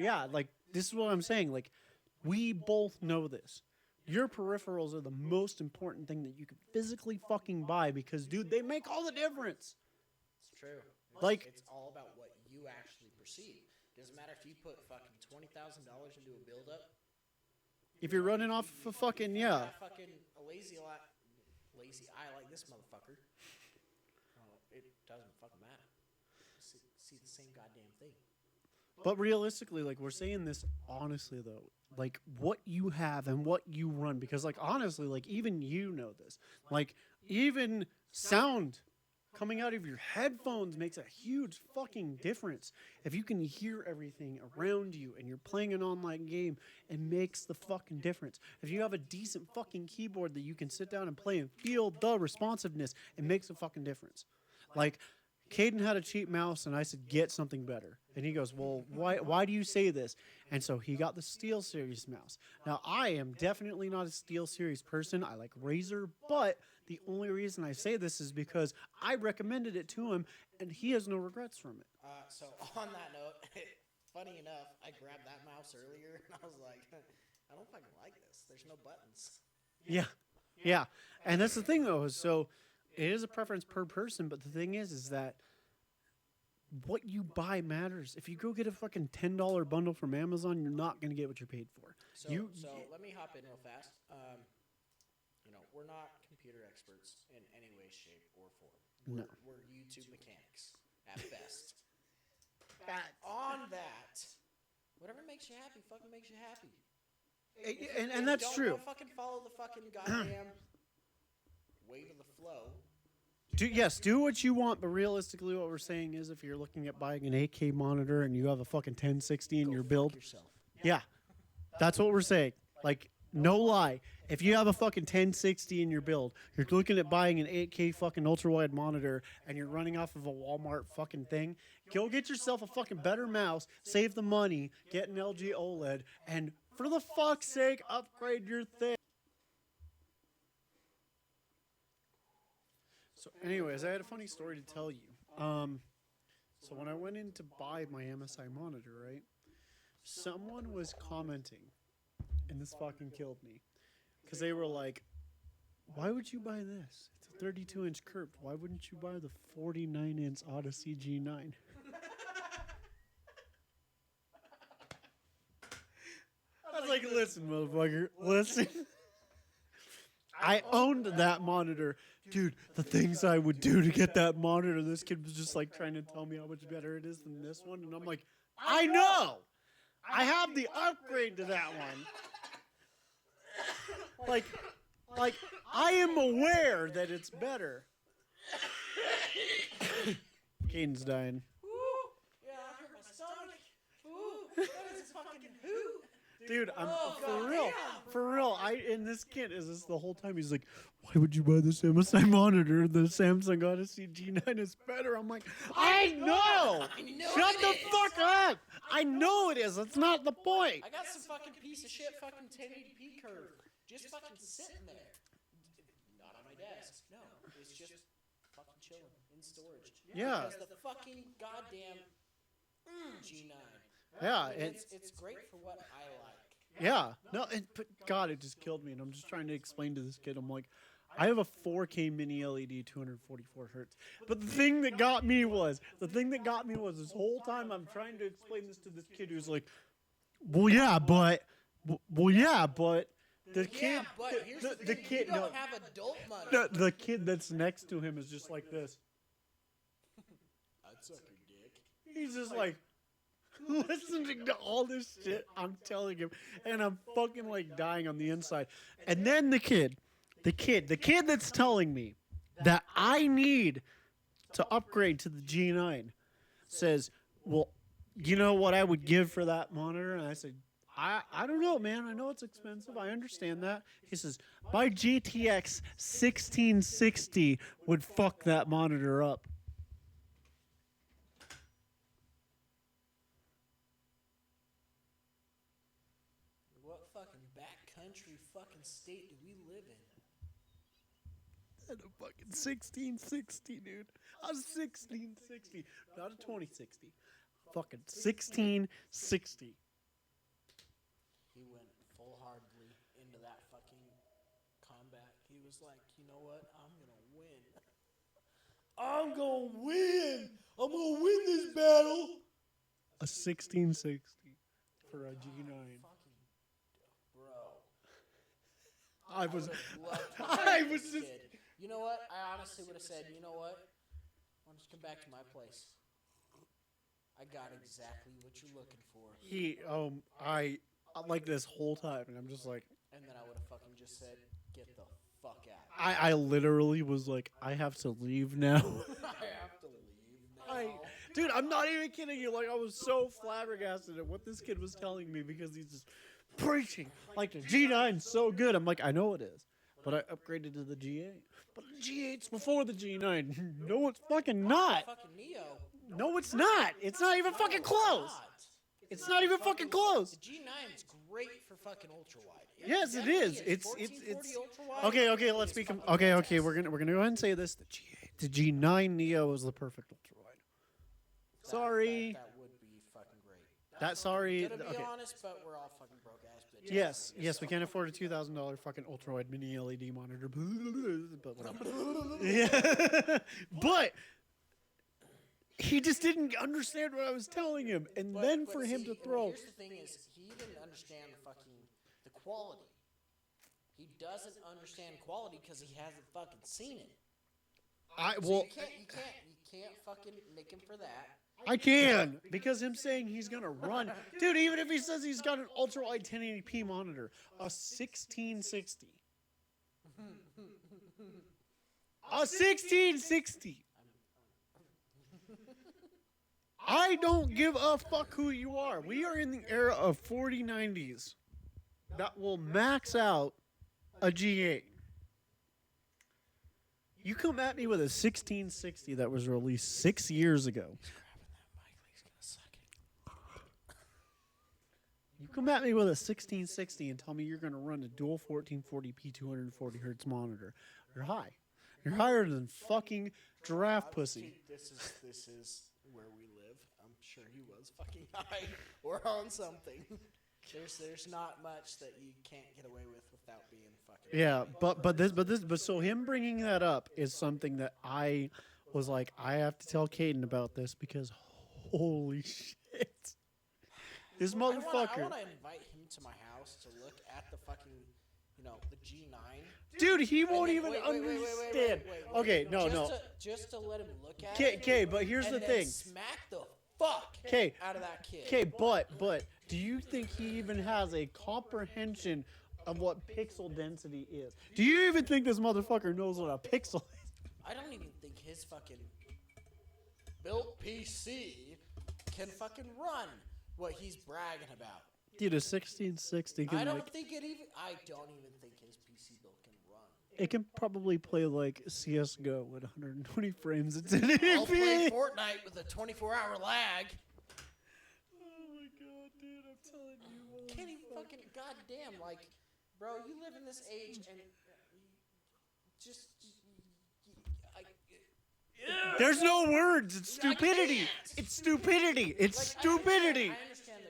this is what I'm saying. We both know this. Your peripherals are the most important thing that you can physically fucking buy because, dude, they make all the difference. True. It's all about what you actually perceive. Doesn't matter if you put fucking $20,000 into a build-up. If you're running off of fucking fucking a lazy eye like this motherfucker. It doesn't fucking matter. See the same goddamn thing. But realistically, we're saying this honestly though, what you have and what you run, because honestly, even you know this, even sound coming out of your headphones makes a huge fucking difference. If you can hear everything around you and you're playing an online game, it makes the fucking difference. If you have a decent fucking keyboard that you can sit down and play and feel the responsiveness, it makes a fucking difference. Caden had a cheap mouse and I said, get something better. And he goes, well, why do you say this? And so he got the SteelSeries mouse. Now, I am definitely not a SteelSeries person. I like Razer, but the only reason I say this is because I recommended it to him and he has no regrets from it. So on that note, funny enough, I grabbed that mouse earlier and I was like, I don't fucking like this. There's no buttons. Yeah. And that's the thing though, so it is a preference per person, but the thing is that what you buy matters. If you go get a fucking $10 bundle from Amazon, you're not going to get what you paid for. So let me hop in real fast. We're not computer experts in any way, shape, or form. No. We're YouTube mechanics at best. On that, whatever makes you happy, fucking makes you happy. And that's true. Don't fucking follow the fucking goddamn wave of the flow. Do what you want, but realistically what we're saying is if you're looking at buying an 8K monitor and you have a fucking 1060 in your build, yourself. Yeah, that's what we're saying. No lie. If you have a fucking 1060 in your build, you're looking at buying an 8K fucking ultra-wide monitor and you're running off of a Walmart fucking thing, go get yourself a fucking better mouse, save the money, get an LG OLED, and for the fuck's sake, upgrade your thing. So anyways, I had a funny story to tell you. So when I went in to buy my MSI monitor, right, someone was commenting, and this fucking killed me, because they were like, "Why would you buy this? It's a 32-inch curved. Why wouldn't you buy the 49-inch Odyssey G9?" I was like, "Listen, motherfucker, listen." I owned that monitor. Dude, the things I would do to get that monitor, this kid was just like trying to tell me how much better it is than this one. And I'm like, I know! I have the upgrade to that one. Like, I am aware that it's better. Caden's dying. Ooh, yeah, I hurt my stomach. Ooh, that is fucking hoot. Dude, I'm Oh, for God real. damn. For real. And this kid is this the whole time. He's like, "Why would you buy this MSI monitor? The Samsung Odyssey G9 is better." I'm like, I know! I know Shut it the is. fuck up! I know it is. That's not the point. I got some fucking piece of shit fucking 1080p curve. Just fucking sitting there. Not on my desk. No, it's just fucking chilling in storage. Yeah. Because the fucking goddamn G9. Yeah, And it's great for what I like. yeah. No, but God, it just killed me. And I'm just trying to explain to this kid. I'm like, I have a 4K mini LED, 244 hertz. But the thing that got me was this whole time I'm trying to explain this to this kid who's like, well, yeah, but the kid, Yeah, but here's the the thing. kid, You no, don't have adult money. the kid that's next to him is just like this. I'd suck your dick. He's just like listening to all this shit I'm telling him, and I'm fucking like dying on the inside. And then the kid that's telling me that I need to upgrade to the G9 says, "Well, you know what I would give for that monitor?" And I said, I don't know, man. I know it's expensive. I understand that. He says, "My GTX 1660 would fuck that monitor up." What fucking backcountry fucking state do we live in? And a fucking 1660, dude. A 1660. Not a 2060. Fucking 1660. He went full-heartedly into that fucking combat. He was like, you know what? I'm going to win. I'm going to win. I'm going to win this battle. A 1660 for a G9. Fucking, bro. I was. I I was was just. You know what? I honestly would have said, you know what? Why don't you come back to my place? I got exactly what you're looking for. I like this whole time, and I'm just like, And then I would have fucking just said, get the fuck out. I literally was like, I have to leave now. I have to leave now. Dude, I'm not even kidding you. Like, I was so flabbergasted at what this kid was telling me because he's just preaching like the G9's so good. I'm like, I know it is, but I upgraded to the G8. But the G8's before the G9. No, it's fucking not. Fucking Neo. No, it's not. It's not even fucking close. It's not even fucking close. The G9 is great for fucking ultra wide. Yes, it is. It's 1440 ultra-wide. okay. Let's be okay. We're gonna go ahead and say this: the G9 Neo is the perfect ultra wide. Sorry. That would be fucking great. Sorry. Gonna be Okay. honest, but we're all fucking broke ass bitches. Yes, we can't afford a $2,000 fucking ultra wide mini LED monitor. But whatever. Yeah. But he just didn't understand what I was telling him, and then for him to throw. Here's the thing: is he didn't understand the quality. He doesn't understand quality because he hasn't fucking seen it. Well, You can't fucking nick him for that. I can, because him saying he's gonna run, dude. Even if he says he's got an ultra wide 1080p monitor, a 1660, a 1660. I don't give a fuck who you are. We are in the era of 4090s that will max out a G8. You come at me with a 1660 that was released 6 years ago. You come at me with a 1660 and tell me you're going to run a dual 1440p 240 hertz monitor. You're high. You're higher than fucking giraffe pussy. This is where we live. I'm sure he was fucking high or on something. There's not much that you can't get away with without being fucking. Yeah, but so him bringing that up is something that I was like, I have to tell Caden about this because holy shit, this motherfucker. I want to invite him to my house to look at the fucking, the G9. Dude, he won't even understand. Okay, no. Just to let him look at it. Okay, but here's the thing. Smack the fuck out of that kid. Okay, but do you think he even has a comprehension of what pixel density is? Do you even think this motherfucker knows what a pixel is? I don't even think his fucking built PC can fucking run what he's bragging about. Dude, a 1660 can I don't think his PC build can run. It can probably play like CS:GO at 120 frames a 1080p. I'll play Fortnite with a 24-hour lag. Oh my god, dude, I'm telling you. Can't even fucking goddamn, bro, you live in this age and just there's no words. It's stupidity. It's stupidity. It's stupidity. I understand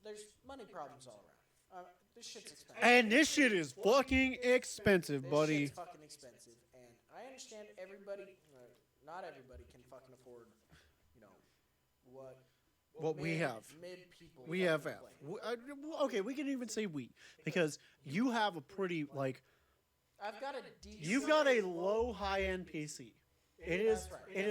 there's money problems all around. This shit's expensive. And this shit is fucking expensive, buddy. This shit's fucking expensive, and I understand not everybody can fucking afford, what we have. Mid people. We have. Okay, we can even say we because you have a pretty I've got a decent. You've got a low high-end PC. It is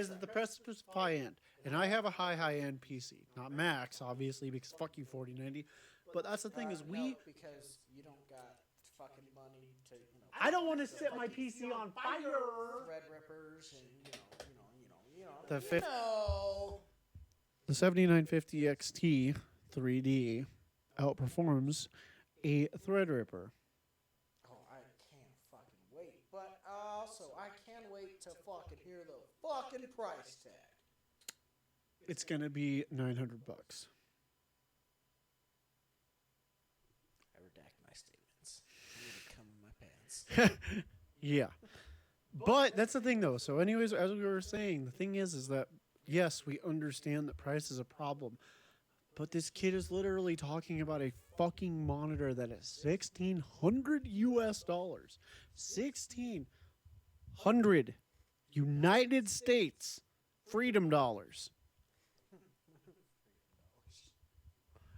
at the precipice of high-end. And I have a high-end PC. Not max, obviously, because fuck you, 4090. But that's the thing is no, because you don't got fucking money to, I don't want to set my PC on fire. Red Rippers and, The 7950 XT 3D outperforms a Threadripper. Oh, I can't fucking wait. But also, I can't wait to fucking hear the fucking price tag. It's gonna be $900. I redact my statements. I'm gonna come in my pants. Yeah. But that's the thing, though. So, anyways, as we were saying, the thing is that, yes, we understand that price is a problem. But this kid is literally talking about a fucking monitor that is $1,600 US. $1,600 United States freedom dollars.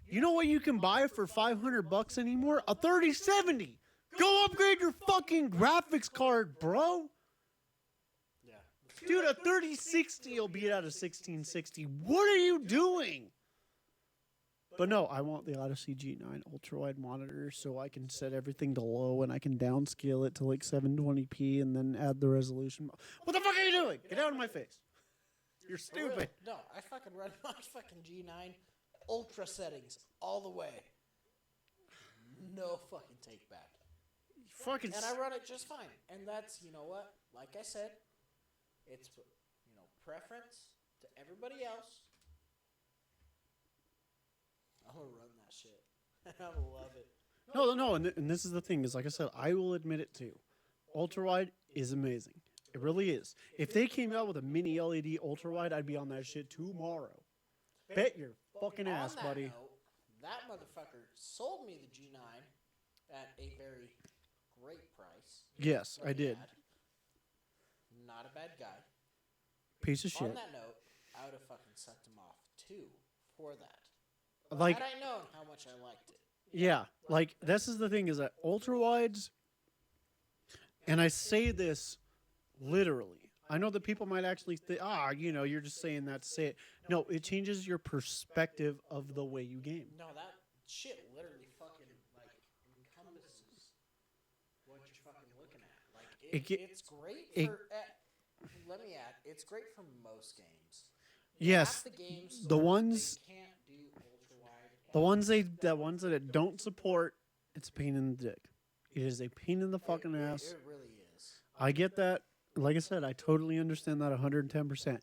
You know what you can buy for $500 anymore? A 3070. Go upgrade your fucking graphics card, bro. Yeah. Dude, a 3060 will beat out a 1660. What are you doing? But no, I want the Odyssey G9 ultra-wide monitor so I can set everything to low and I can downscale it to like 720p and then add the resolution. What the fuck are you doing? Get out of my face. You're stupid. No, I fucking run my fucking G9 ultra settings all the way. No fucking take back. Fucking and I run it just fine. And that's, you know what? Like I said, it's, preference to everybody else. I'm going to run that shit. I'm going to love it. No, and this is the thing, is like I said, I will admit it too. Ultra-wide is amazing. It really is. If they came out with a mini LED ultra-wide, I'd be on that shit tomorrow. Bet your fucking ass, buddy. Note, that motherfucker sold me the G9 at a very great price. Yes, I did. Not a bad guy. Piece of shit. On that note, I would have fucking sucked him off too for that. Like, had I known how much I liked it. Yeah, like this is the thing, is that ultra wides, and I say this literally. I know that people might actually think, you're just saying that to say it. No, it changes your perspective of the way you game. No, that shit literally fucking encompasses what you're fucking looking at. It's great for. Let me add, it's great for most games. Yes, half the games the ones they can't do ultra wide. The ones that it don't support, it's a pain in the dick. It is a pain in the fucking ass. It really is. I get that. Like I said, I totally understand that 110%.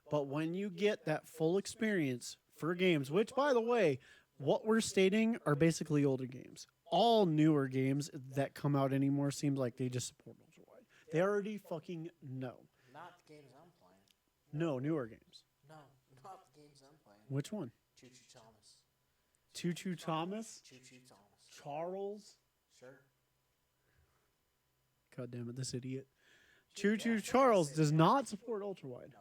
But when you get that full experience for games, which, by the way, what we're stating are basically older games. All newer games that come out anymore seems like they just support ultra-wide. They already fucking know. Not the games I'm playing. No, newer games. No, not the games I'm playing. Which one? Choo Choo Thomas. Choo Choo Thomas? Choo Choo Thomas. Charles? Sure. God damn it, this idiot. Choo Choo Charles does not support ultra wide. No.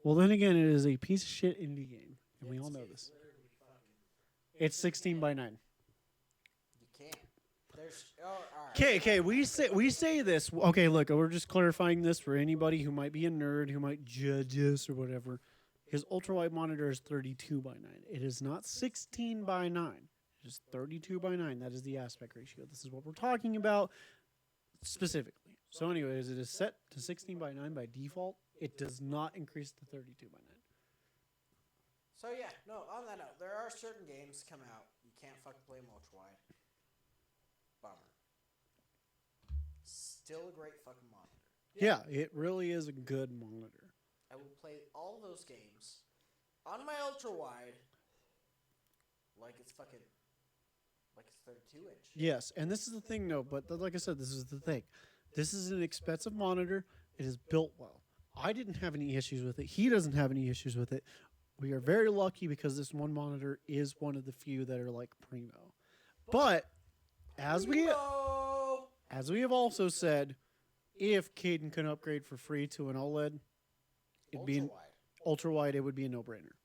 Well, then again, it is a piece of shit indie game, and we all know this. Literally fucking. It's 16 by 9. You can't. There's. Oh, all right. Okay, we say this. Okay, look, we're just clarifying this for anybody who might be a nerd, who might judge us or whatever. His ultra wide monitor is 32 by 9. It is not 16 by 9. It is 32 by 9. That is the aspect ratio. This is what we're talking about specifically. So, anyways, it is set to 16 by 9 by default. It does not increase to 32 by 9. So yeah, no. On that note, there are certain games come out you can't fucking play them ultra wide. Bummer. Still a great fucking monitor. Yeah, it really is a good monitor. I will play all those games on my ultra wide like it's 32 inch. Yes, and this is the thing, though. But like I said, this is the thing. This is an expensive monitor. It is built well. I didn't have any issues with it. He doesn't have any issues with it. We are very lucky because this one monitor is one of the few that are like primo. But as we have also said, if Caden can upgrade for free to an OLED, it'd be an ultra wide. It would be a no-brainer.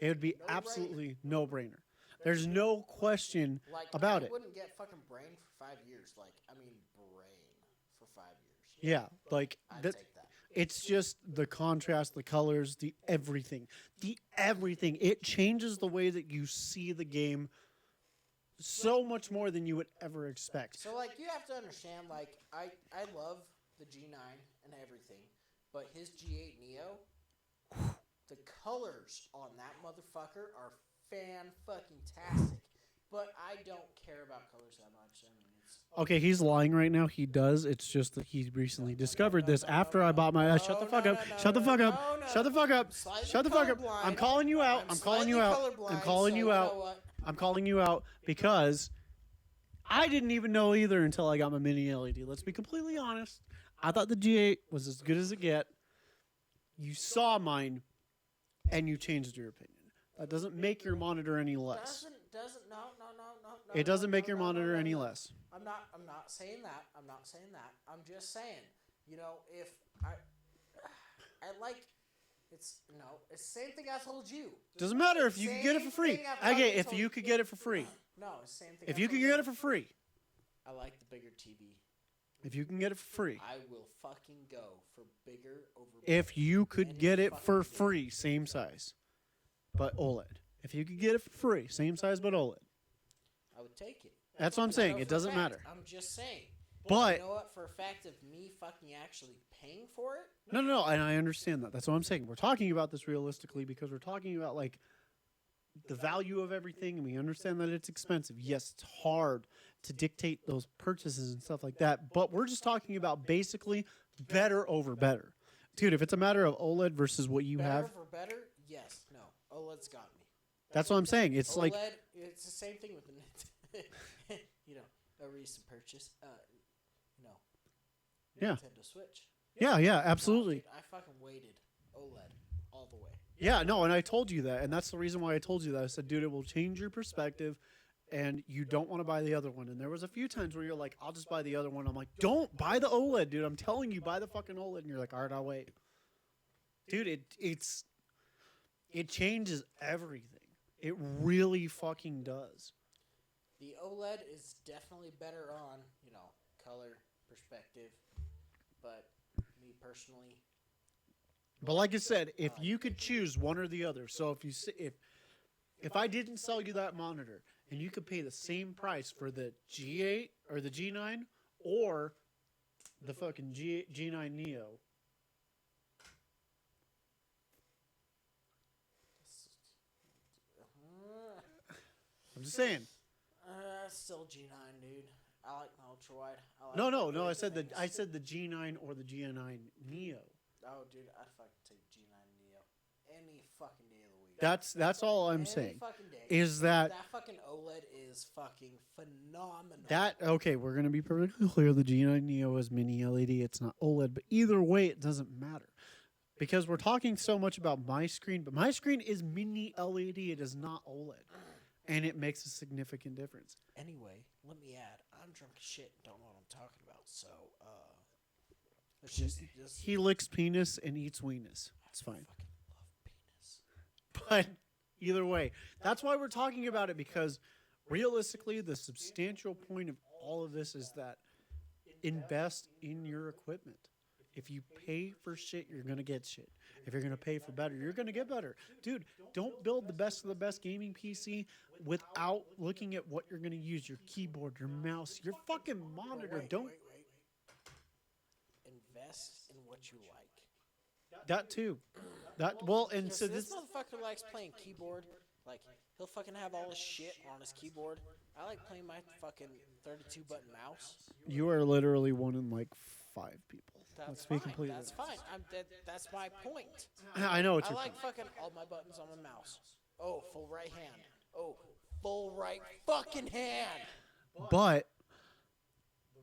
It would be absolutely no-brainer. There's no question about it. I wouldn't get fucking brain for 5 years. Brain for 5 years. Yeah, like I'd that. take that. It's just the contrast, the colors, the everything. It changes the way that you see the game so much more than you would ever expect. So, you have to understand, I love the G9 and everything, but his G8 Neo, the colors on that motherfucker are fan-fucking-tastic. But I don't care about colors that much. I mean, it's... Okay, he's lying right now. He does. It's just that he recently discovered this after I bought my... Shut the fuck up. Shut the fuck up. Shut the fuck up. Shut the fuck up. I'm calling you out. I'm calling you out. I'm calling you out. I'm calling you out because I didn't even know either until I got my mini LED. Let's be completely honest. I thought the G8 was as good as it get. You saw mine, and you changed your opinion. That doesn't make your monitor any less. No. It doesn't make your monitor any less. I'm not saying that. I'm just saying, if I like, it's the same thing I told you. Doesn't matter if you could get it for free. Okay, if you could get it for free. No, it's the same thing. If you could get it for free. I like the bigger TV. If you can get it for free. I will fucking go for bigger over. If you could get it for free, same size, but OLED. If you could get it for free, same size but OLED. I would take it. That's what I'm saying. It doesn't matter. I'm just saying. But you know what? For a fact of me fucking actually paying for it? No, and I understand that. That's what I'm saying. We're talking about this realistically because we're talking about the value of everything, and we understand that it's expensive. Yes, it's hard to dictate those purchases and stuff like that, but we're just talking about basically better over better. Dude, if it's a matter of OLED versus what you have. Better for better? Yes. No. OLED's got me. That's what I'm saying. It's OLED, it's the same thing with the a recent purchase. Yeah. Nintendo Switch. Yeah, absolutely. Dude, I fucking waited OLED all the way. Yeah, no, and I told you that, and that's the reason why I told you that. I said, dude, it will change your perspective, and you don't want to buy the other one. And there was a few times where you're like, I'll just buy the other one. I'm like, don't buy the OLED, dude. I'm telling you, buy the fucking OLED. And you're like, all right, I'll wait. Dude, it changes everything. It really fucking does. The OLED is definitely better on, color, perspective, but me personally. But like I said, if you could choose one or the other, so if I didn't sell you that monitor and you could pay the same price for the G8 or the G9 or the fucking G9 Neo. I'm just saying. Still G9, dude. I like my ultra wide. No. I said the G9 or the G9 Neo. Oh, dude, I'd fucking take G9 Neo any fucking day of the week. That's all I'm saying. Fucking day. Is that fucking OLED is fucking phenomenal. Okay, we're gonna be perfectly clear. The G9 Neo is mini LED. It's not OLED, but either way, it doesn't matter because we're talking so much about my screen. But my screen is mini LED. It is not OLED, and it makes a significant difference. Anyway, let me add. I'm drunk as shit. And don't know what I'm talking about. So, let's just He licks penis and eats weenus. It's fine. fucking love penis. But either way, that's why we're talking about it because realistically, the substantial point of all of this is that invest in your equipment. If you pay for shit, you're going to get shit. If you're going to pay for better, you're going to get better. Dude, don't build the best of the best gaming PC without looking at what you're going to use. Your keyboard, your mouse, your fucking monitor. Don't. Wait. Invest in what you like. That too. And so This this. motherfucker likes playing keyboard. Like, he'll fucking have all this shit on his keyboard. I like playing my fucking 32-button mouse. You are literally one in like 5 people. That's Let's be fine. completely That's fine. That's my point. I know what I you're like fucking all my buttons on my mouse. Oh, full right hand. Oh, full right fucking hand. But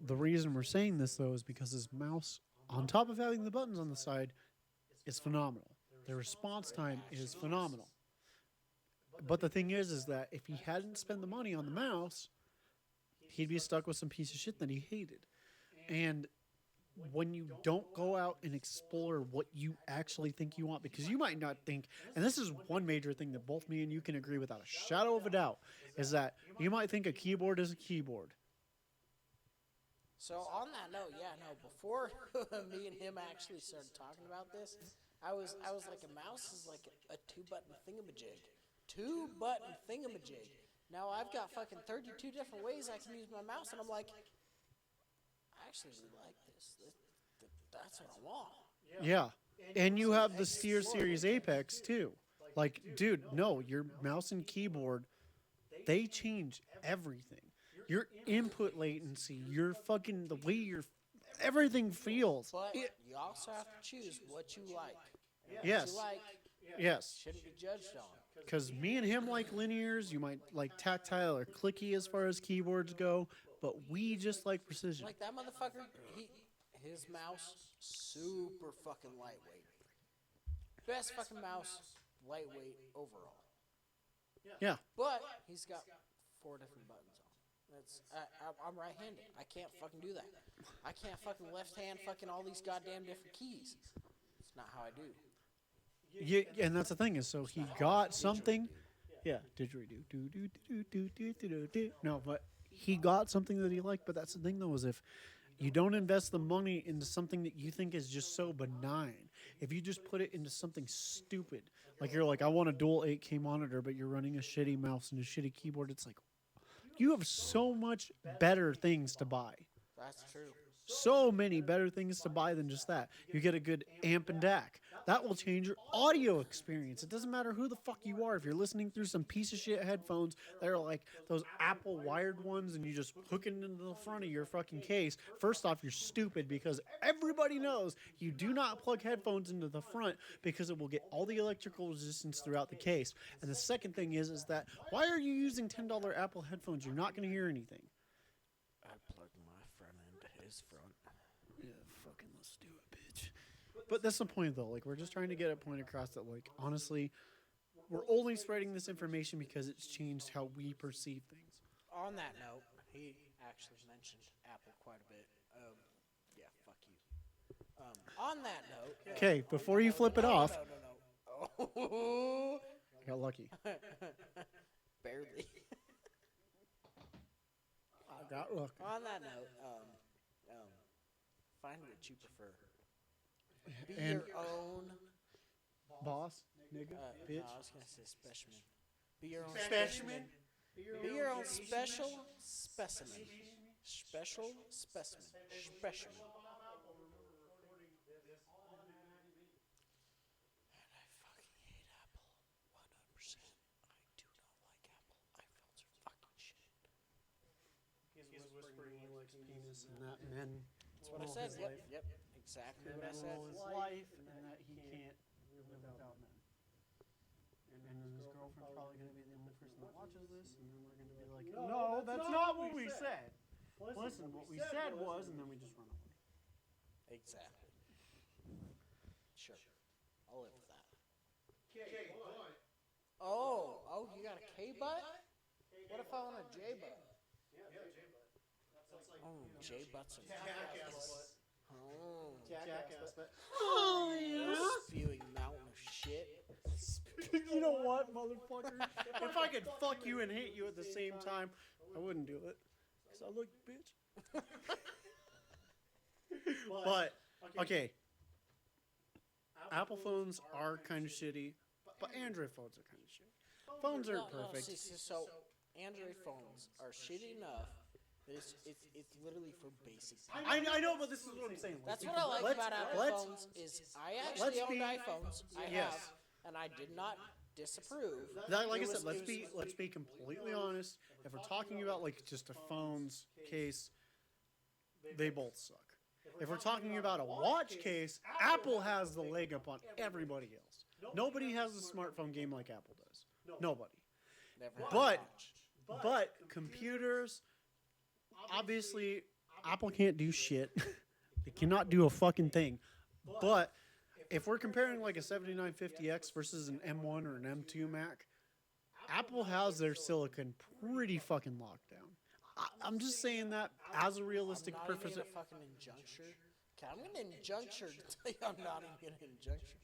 the reason we're saying this though is because his mouse, on top of having the buttons on the side, is phenomenal. The response time is phenomenal. But the thing is that if he hadn't spent the money on the mouse, he'd be stuck with some piece of shit that he hated. And when you don't go out and explore what you actually think you want, because you might not think, and this is one major thing that both me and you can agree without a shadow of a doubt, is that you might think a keyboard is a keyboard. So on that note, before me and him actually started talking about this, I was like, a mouse is like a 2-button thingamajig. 2-button thingamajig. Now I've got fucking 32 different ways I can use my mouse, and I'm like, I actually really like this. That's what I want. Yeah. And you have the Steer Series Apex too. Like, dude, no, your mouse and keyboard, they change everything. Your input latency, your fucking, the way your, everything feels. But you also have to choose what you like. And what Yes. you like Yes. shouldn't be judged on. Because me and him like linears, you might like tactile or clicky as far as keyboards go, but we just like precision. Like that motherfucker, his mouse, super fucking lightweight. Best fucking mouse, lightweight overall. Yeah. But he's got 4 different buttons on. I'm right-handed. I can't fucking do that. I can't fucking left-hand fucking all these goddamn different keys. It's not how I do. Yeah, and that's the thing is, so he got something. Yeah, didgeridoo, do do do do do do do do. No, but he got something that he liked. But that's the thing though, is if you don't invest the money into something that you think is just so benign, if you just put it into something stupid, like you're like, I want a dual 8K monitor, but you're running a shitty mouse and a shitty keyboard, it's like, you have so much better things to buy. That's true. So many better things to buy than just that. You get a good amp and DAC. That will change your audio experience. It doesn't matter who the fuck you are. If you're listening through some piece of shit headphones that are like those Apple wired ones and you just hook it into the front of your fucking case, first off, you're stupid because everybody knows you do not plug headphones into the front because it will get all the electrical resistance throughout the case. And the second thing is that why are you using $10 Apple headphones? You're not going to hear anything. I plugged my front end to his front. Yeah, fucking let's do it, bitch. But that's the point, though. Like, we're just trying to get a point across that, like, honestly, we're only spreading this information because it's changed how we perceive things. On that note, he actually mentioned Apple quite a bit. Yeah, fuck you. On that note. Okay, before you flip it off. No. Oh, I got lucky. barely. I got lucky. On that note, find what you prefer. Be And- your own. Boss, nigga, bitch. No, I was gonna say specimen. Be your own Specimen. Be your own special specimen. Special specimen. Specimen. And I fucking hate Apple. 100%. I do not like Apple. iPhones are fucking shit. He's whispering he likes penis and that men. That's what I said. Yep. Exactly what I said. His life and that he can't live without men. And then his girlfriend's probably going to be the only person that watches this, and then we're going to be like, no, No, that's not what we said. Listen, what we said was, and then we just run away. Exactly. Sure. I'll live with that. Oh, you got a K butt? What if I want a J butt? Oh, J butts are Jackass. Oh. Jackass, but Spewing mountain of shit. you know what, motherfucker? If I could fuck you and hate you at the same time, I wouldn't do it. Because I look bitch. But, okay. Apple phones are kind of shitty, but Android phones are kind of shitty. Phones aren't perfect. So, Android phones are shitty enough. It's literally for basic. I know, but this is what I'm saying. That's what I like about Apple phones is I actually owned iPhones. I have, and I did not disapprove. Like I said, let's be completely honest. If we're talking about like just a phone's case, they both suck. If we're talking about a watch case, Apple has the leg up on everybody else. Nobody has a smartphone game like Apple does. Nobody. But computers, obviously, Apple can't do shit. They cannot do a fucking thing. But if we're comparing like a 7950X versus an M1 or an M2 Mac, Apple has their silicon pretty fucking locked down. I'm just saying that as a realistic purpose. I'm not even a fucking injuncture. Okay, I'm gonna injuncture to tell you I'm not even gonna injuncture.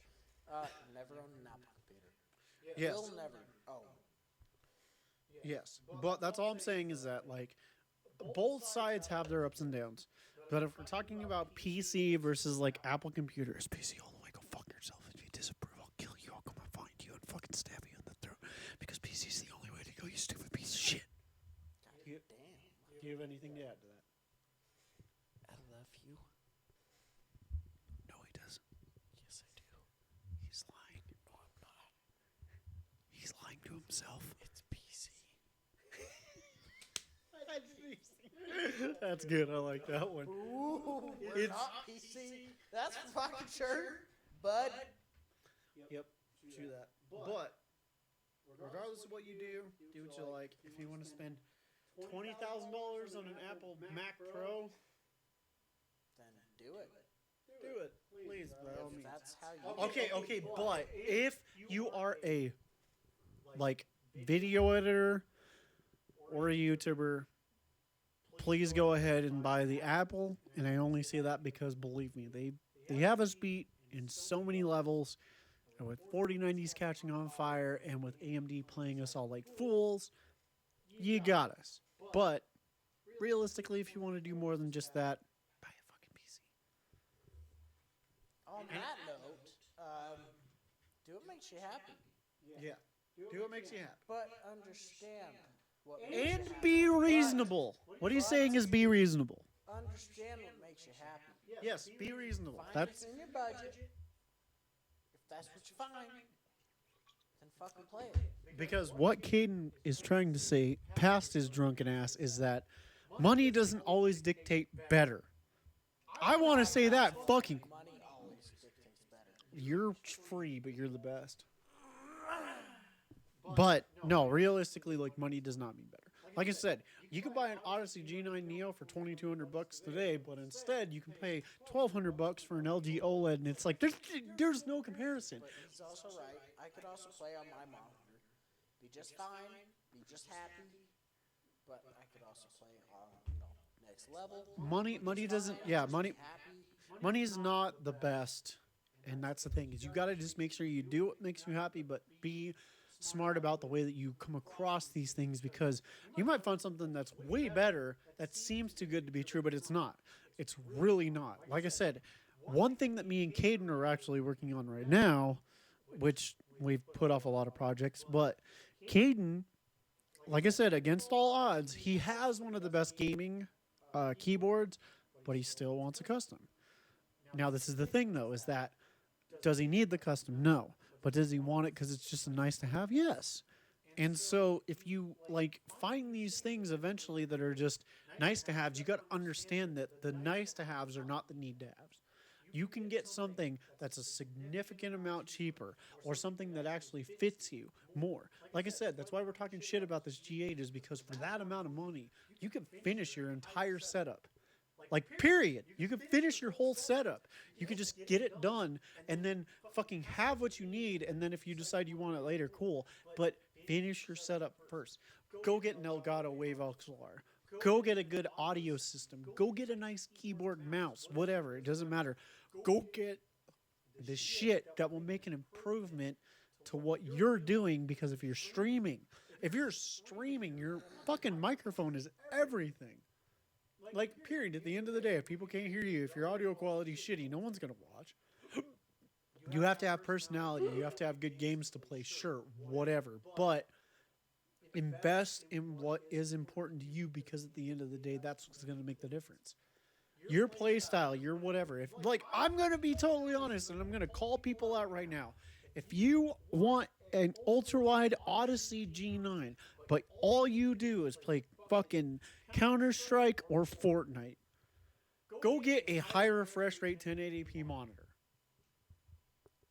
Never own an Apple computer. Yes. Will never. Oh. Yes. But that's all I'm saying is that like both sides have their ups and downs. But if we're talking about PC versus like Apple computers, PC all the way, go fuck yourself. If you disapprove, I'll kill you. I'll come and find you and fucking stab you in the throat. Because PC's the only way to go, you stupid piece of shit. Damn. Do you have anything to add to that? I love you. No, he doesn't. Yes, I do. He's lying. No, I'm not. He's lying to himself. It's PC. That's good. I like that one. Ooh, we're It's- not PC. That's fucking sure, bud. Yep, true that. But regardless of what you do what you like. If you want to spend $20,000 on an Apple Mac Pro, Then do it. do it, please. By all If means. that's how you. Okay, but if you are a like video editor or a YouTuber, please go ahead and buy the Apple. And I only say that because believe me, they have us beat in so many levels. And with 4090s catching on fire and with AMD playing us all like fools, you got us. But realistically, if you want to do more than just that, buy a fucking PC. On that note, do what makes you happy, Yeah. Do what makes you happy. but understand what makes And you happy. be reasonable. What he's saying is be reasonable. Understand what makes you happy. Yes, be reasonable. Find That's what's in your budget. If that's what you find, then fucking play it. because what Caden is trying to say past his drunken ass is that money doesn't always dictate better. I want to say that fucking Money always dictates better. you're free, but you're the best. But no, realistically, like money does not mean better. Like I said, you can buy an Odyssey G9 Neo for $2,200 today, but instead you can pay $1,200 for an LG OLED, and it's like there's no comparison. But he's also right. I could also play on my monitor, be just fine, be just happy. But I could also play on, next level. Money doesn't. Yeah, money. Happy. Money is not the best, and that's the thing is you got to just make sure you do what makes you happy, but be smart about the way that you come across these things because you might find something that's way better that seems too good to be true, but it's not. It's really not. Like I said, one thing that me and Caden are actually working on right now, which we've put off a lot of projects, but Caden, like I said, against all odds, he has one of the best gaming keyboards, but he still wants a custom. Now, this is the thing, though, is that does he need the custom? No. But does he want it because it's just a nice to have? Yes. And so if you like find these things eventually that are just nice to haves, you got to understand that the nice to haves are not the need to haves. you can get something that's a significant amount cheaper or something that actually fits you more. Like I said, that's why we're talking shit about this G8 is because for that amount of money, you can finish your entire setup. Like, period. You can finish your whole setup. You can just get it done and then fucking have what you need. And then if you decide you want it later, cool. But finish your setup first. Go get an Elgato Wave XLR. Go get a good audio system. Go get a nice keyboard, mouse, whatever. It doesn't matter. Go get the shit that will make an improvement to what you're doing, because if you're streaming, your fucking microphone is everything. Like, period. At the end of the day, if people can't hear you, if your audio quality is shitty, no one's going to watch. You have to have personality. You have to have good games to play. Sure, whatever. But invest in what is important to you, because at the end of the day, that's what's going to make the difference. Your play style, your whatever. If, like, I'm going to be totally honest, and I'm going to call people out right now. If you want an ultra-wide Odyssey G9, but all you do is play fucking Counter-Strike or Fortnite, go get a high refresh rate 1080p monitor.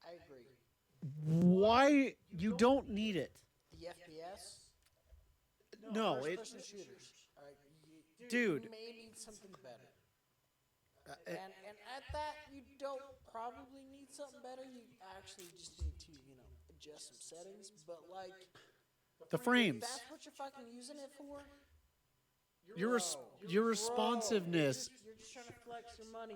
I agree. Why? You don't need it. The FPS? No, First-person shooters. Dude. You may need something better. And at that, you don't probably need something better. You actually just need to, adjust some settings. But, like, The frames. that's what you're fucking using it for? Your responsiveness. You're just trying to flex your money.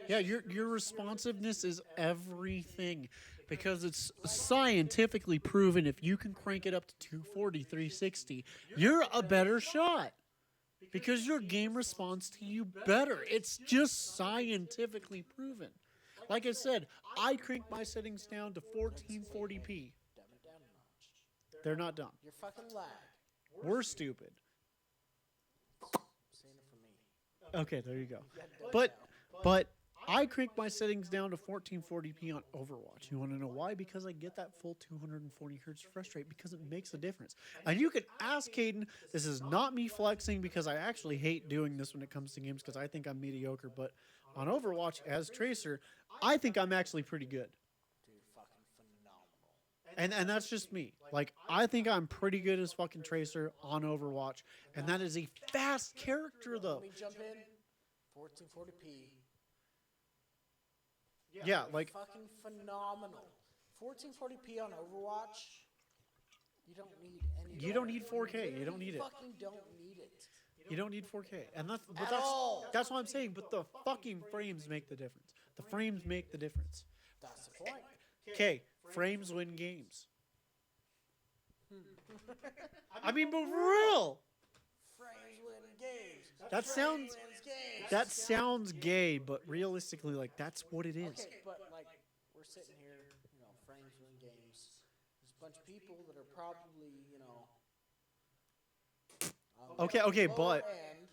Yeah, your responsiveness is everything, because it's scientifically proven if you can crank it up to 240, 360, you're a better shot. Because your game responds to you better. It's just scientifically proven. Like I said, I crank my settings down to 1440p. Dumb it down a notch. They're not dumb. You're fucking lag. We're stupid. Saying it for me. Okay, there you go. But I crank my settings down to 1440p on Overwatch. You want to know why? Because I get that full 240 hertz refresh rate, because it makes a difference. And you can ask Caden, this is not me flexing, because I actually hate doing this when it comes to games, because I think I'm mediocre. But on Overwatch, as Tracer, I think I'm actually pretty good. Dude, fucking phenomenal. And that's just me. Like, I think I'm pretty good as fucking Tracer on Overwatch. And that is a fast character, though. Let me jump in. 1440p. Yeah, like, Fucking phenomenal. 1440p on Overwatch. You don't need any. you don't need 4K. You don't need it. Fucking don't need it. You don't need 4K. And At all. that's what I'm saying. But the fucking frames make the difference. The frames make the difference. That's the point. Okay, frames win games. I mean, but for real. Frames win games. That sounds Wins games. that sounds gay, but realistically, like, that's what it is. Okay, but like we're sitting here, frames win games. There's a bunch of people that are probably, on the Okay, lower but end.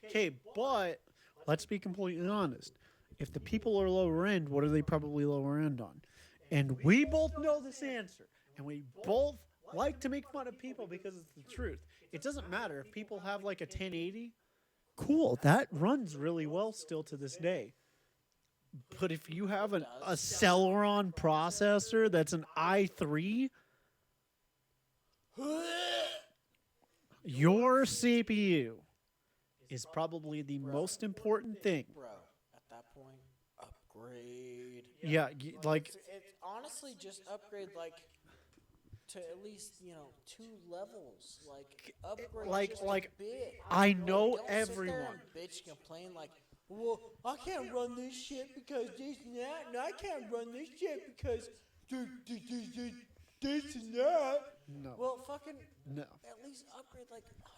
okay, but let's be completely honest. If the people are lower end, what are they probably lower end on? And we both know this answer, and we both like to make fun of people because it's the truth. It doesn't matter if people have like a 1080. Cool, that runs really well still to this day. But if you have a Celeron processor that's an i3, your CPU is probably the most important thing. Bro, at that point, upgrade. Yeah, like, It's honestly just upgrade to at least 2 levels. Upgrade just a bit. I know Don't sit there everyone. and bitch and complain well, I can't run this shit because this and that, and I can't run this shit because this and that. No. Well, fucking No. at least upgrade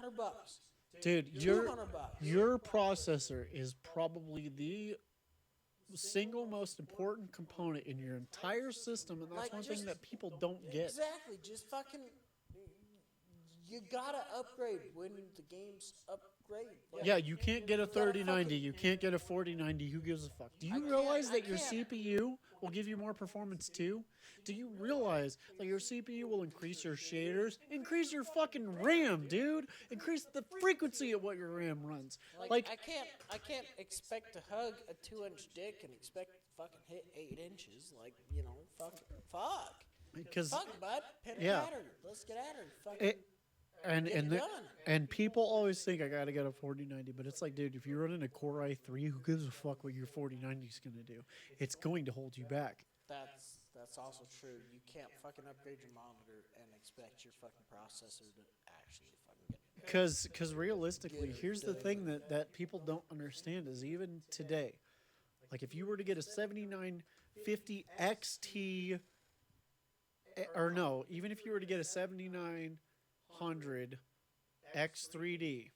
$100. Dude, $200. your processor is probably the single most important component in your entire system, and that's one thing that people don't get. Exactly. Just fucking. You gotta upgrade when the game's upgrade. Yeah, you can't get a 3090, you can't get a 4090, who gives a fuck? Do you realize that your CPU will give you more performance too? Do you realize that your CPU will increase your shaders? Increase your fucking RAM, dude! Increase the frequency of what your RAM runs. I can't expect to hug a 2-inch dick and expect fucking hit 8 inches. Like, you know, fuck. Because Fuck, bud. Pin her yeah. at her. Let's get at her. Fucking it, and get and it the, done. and people always think I gotta get a 4090, but it's like, dude, if you're running a Core i3, who gives a fuck what your 4090 is gonna do? It's going to hold you back. That's also true. You can't fucking upgrade your monitor and expect your fucking processor to actually fucking get. Because realistically, here's the thing that people don't understand is even today, like if you were to get a 7950 XT, or no, even if you were to get a 7900 X3D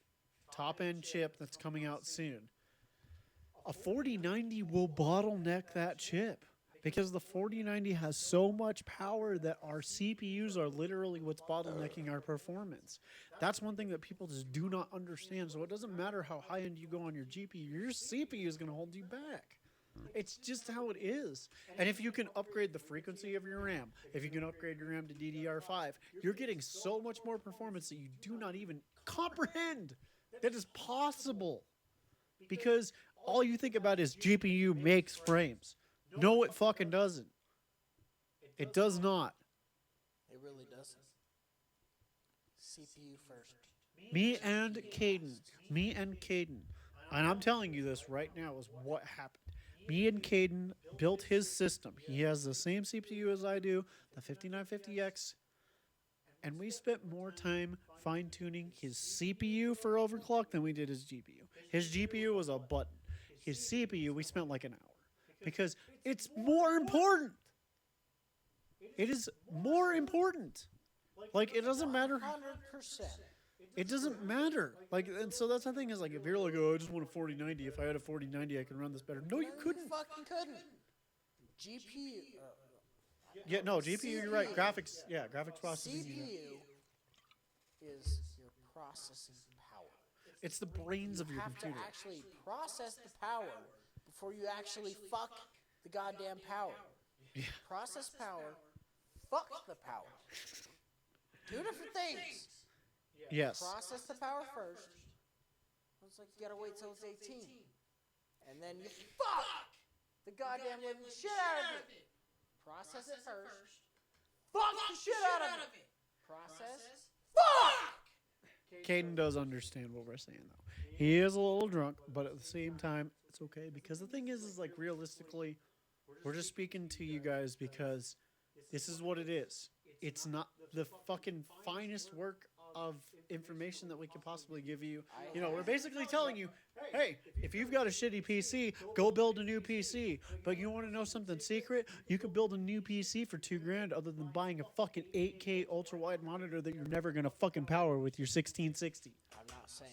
top end chip that's coming out soon, a 4090 will bottleneck that chip. Because the 4090 has so much power that our CPUs are literally what's bottlenecking our performance. That's one thing that people just do not understand. So it doesn't matter how high end you go on your GPU, your CPU is going to hold you back. It's just how it is. And if you can upgrade the frequency of your RAM, if you can upgrade your RAM to DDR5, you're getting so much more performance that you do not even comprehend that is possible. Because all you think about is GPU makes frames. No, it fucking doesn't. It does not. It really doesn't. CPU first. Me and Caden, and I'm telling you this right now is what happened. Me and Caden built his system. He has the same CPU as I do, the 5950X, and we spent more time fine-tuning his CPU for overclock than we did his GPU. His GPU was a button. His CPU, we spent like an hour. Because it's more important. It is more important. Like, it doesn't matter. 100%. It doesn't matter. Like, and so that's the thing is, like, if you're like, oh, I just want a 4090. If I had a 4090, I could run this better. No, you couldn't. You fucking couldn't. GPU. Yeah, no, GPU, you're right. Graphics, yeah, graphics processing. CPU is your processing power. It's the brains of You your have computer. to actually process the power before you actually fuck the goddamn power. Yeah. Process power, fuck the power. Two different things. Yes. Process the power first. It's like you gotta wait till it's 18. And then you fuck the goddamn living shit out of it. Process it first. Fuck the shit out of it. Process. Fuck! Caden does understand what we're saying, though. He is a little drunk, but at the same time, it's okay. Because the thing is like, realistically, we're just speaking to you guys because this is what it is. It's not the fucking finest work of information that we could possibly give you. You know, we're basically telling you, hey, if you've got a shitty PC, go build a new PC. But you want to know something secret? You could build a new PC for $2,000 other than buying a fucking 8K ultra-wide monitor that you're never going to fucking power with your 1660. I'm not saying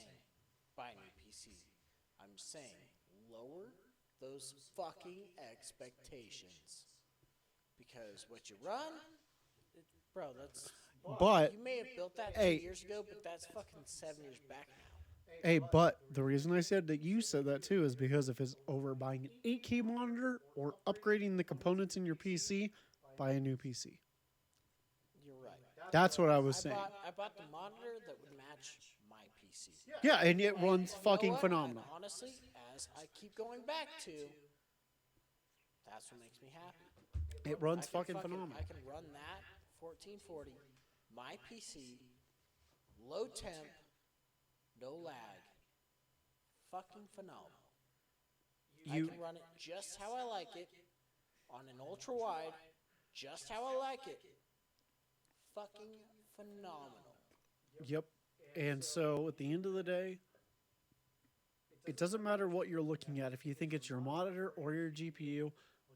buy a new PC. I'm saying lower those fucking expectations. Because what you run, bro, that's... But, You may have built that 2 hey, years ago, but that's fucking 7 years back now. hey, but the reason I said that you said that too is because if it's over buying an 8K monitor or upgrading the components in your PC, buy a new PC. You're right. That's what I was saying. I bought the monitor that would match my PC. Yeah, and it runs And you know fucking what? phenomenal. And honestly, as I keep going back to, that's what makes me happy. It runs I can fucking phenomenal. I can run that 1440, my PC, low temp, no lag, fucking phenomenal. I You, can run it just how I like it, on an ultra wide, just how I like it. Fucking phenomenal. yep. And so at the end of the day, it doesn't matter what you're looking at. If you think it's your monitor or your GPU,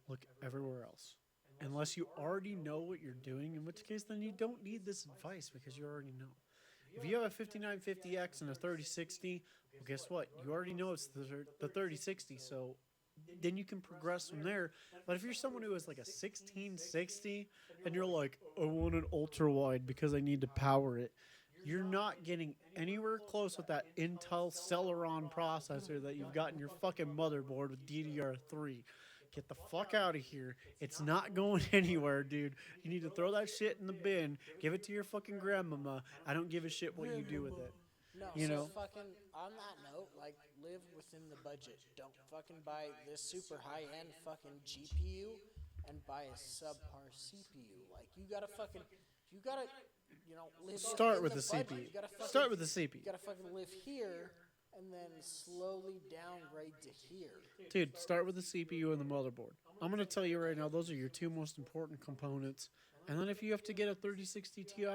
look everywhere else. Unless you already know what you're doing, in which case then you don't need this advice because you already know. If you have a 5950X and a 3060, well, guess what? You already know it's the 3060, so then you can progress from there. But if you're someone who has like a 1660 and you're like, I want an ultra wide because I need to power it, you're not getting anywhere close with that Intel Celeron processor that you've got in your fucking motherboard with DDR3. Get the fuck out of here. It's not going anywhere, dude. You need to throw that shit in the bin. Give it to your fucking grandmama. I don't give a shit what you do with it. No, You so know? fucking on that note, like live within the budget. Don't fucking buy this super high end fucking GPU and buy a subpar CPU. Like you gotta live Start within with the the budget. CPU. You gotta fucking Start with the you CPU. gotta fucking live here and then slowly downgrade to here. Dude, start with the CPU and the motherboard. I'm going to tell you right now, those are your two most important components. And then if you have to get a 3060 Ti,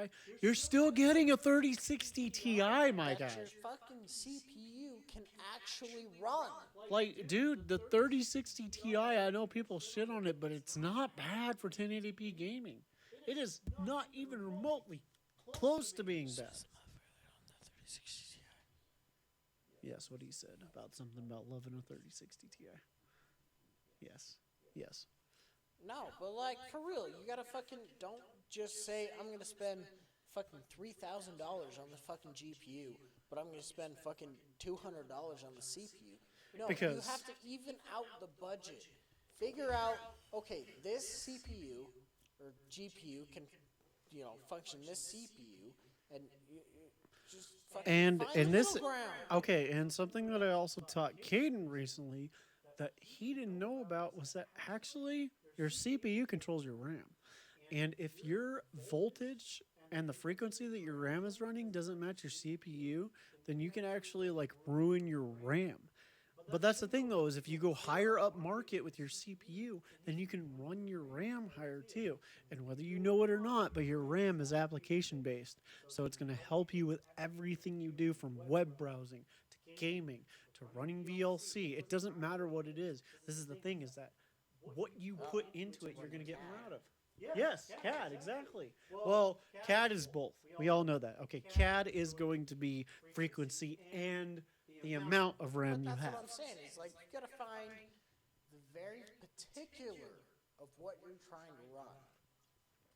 you're still getting a 3060 Ti, my That guy. your fucking CPU can actually run. Like, dude, the 3060 Ti, I know people shit on it, but it's not bad for 1080p gaming. It is not even remotely close to being bad. Yes, what he said about something about loving a 3060 Ti. Yes. Yes. No, but like for real, you gotta fucking don't just say I'm gonna spend fucking $3,000 on the fucking GPU, but I'm gonna spend fucking $200 on the CPU. No, you Because- have to even out the budget. Figure out, okay, this CPU or GPU can, function this CPU, and you just fucking And find in the this, middle ground. okay, and something that I also taught Caden recently that he didn't know about was that actually your CPU controls your RAM. And if your voltage and the frequency that your RAM is running doesn't match your CPU, then you can actually like ruin your RAM. But that's the thing though, is if you go higher up market with your CPU, then you can run your RAM higher too. And whether you know it or not, but your RAM is application based. So it's going to help you with everything you do from web browsing to gaming to running VLC. It doesn't matter what it is. This is the thing, is that what you put into it, you're going to get more out of. Yes, CAD, exactly. Well, CAD is both. We all know that. Okay, CAD is going to be frequency and the amount of RAM you That's have. what I'm saying. It's like you gotta find the very particular of what you're trying to run.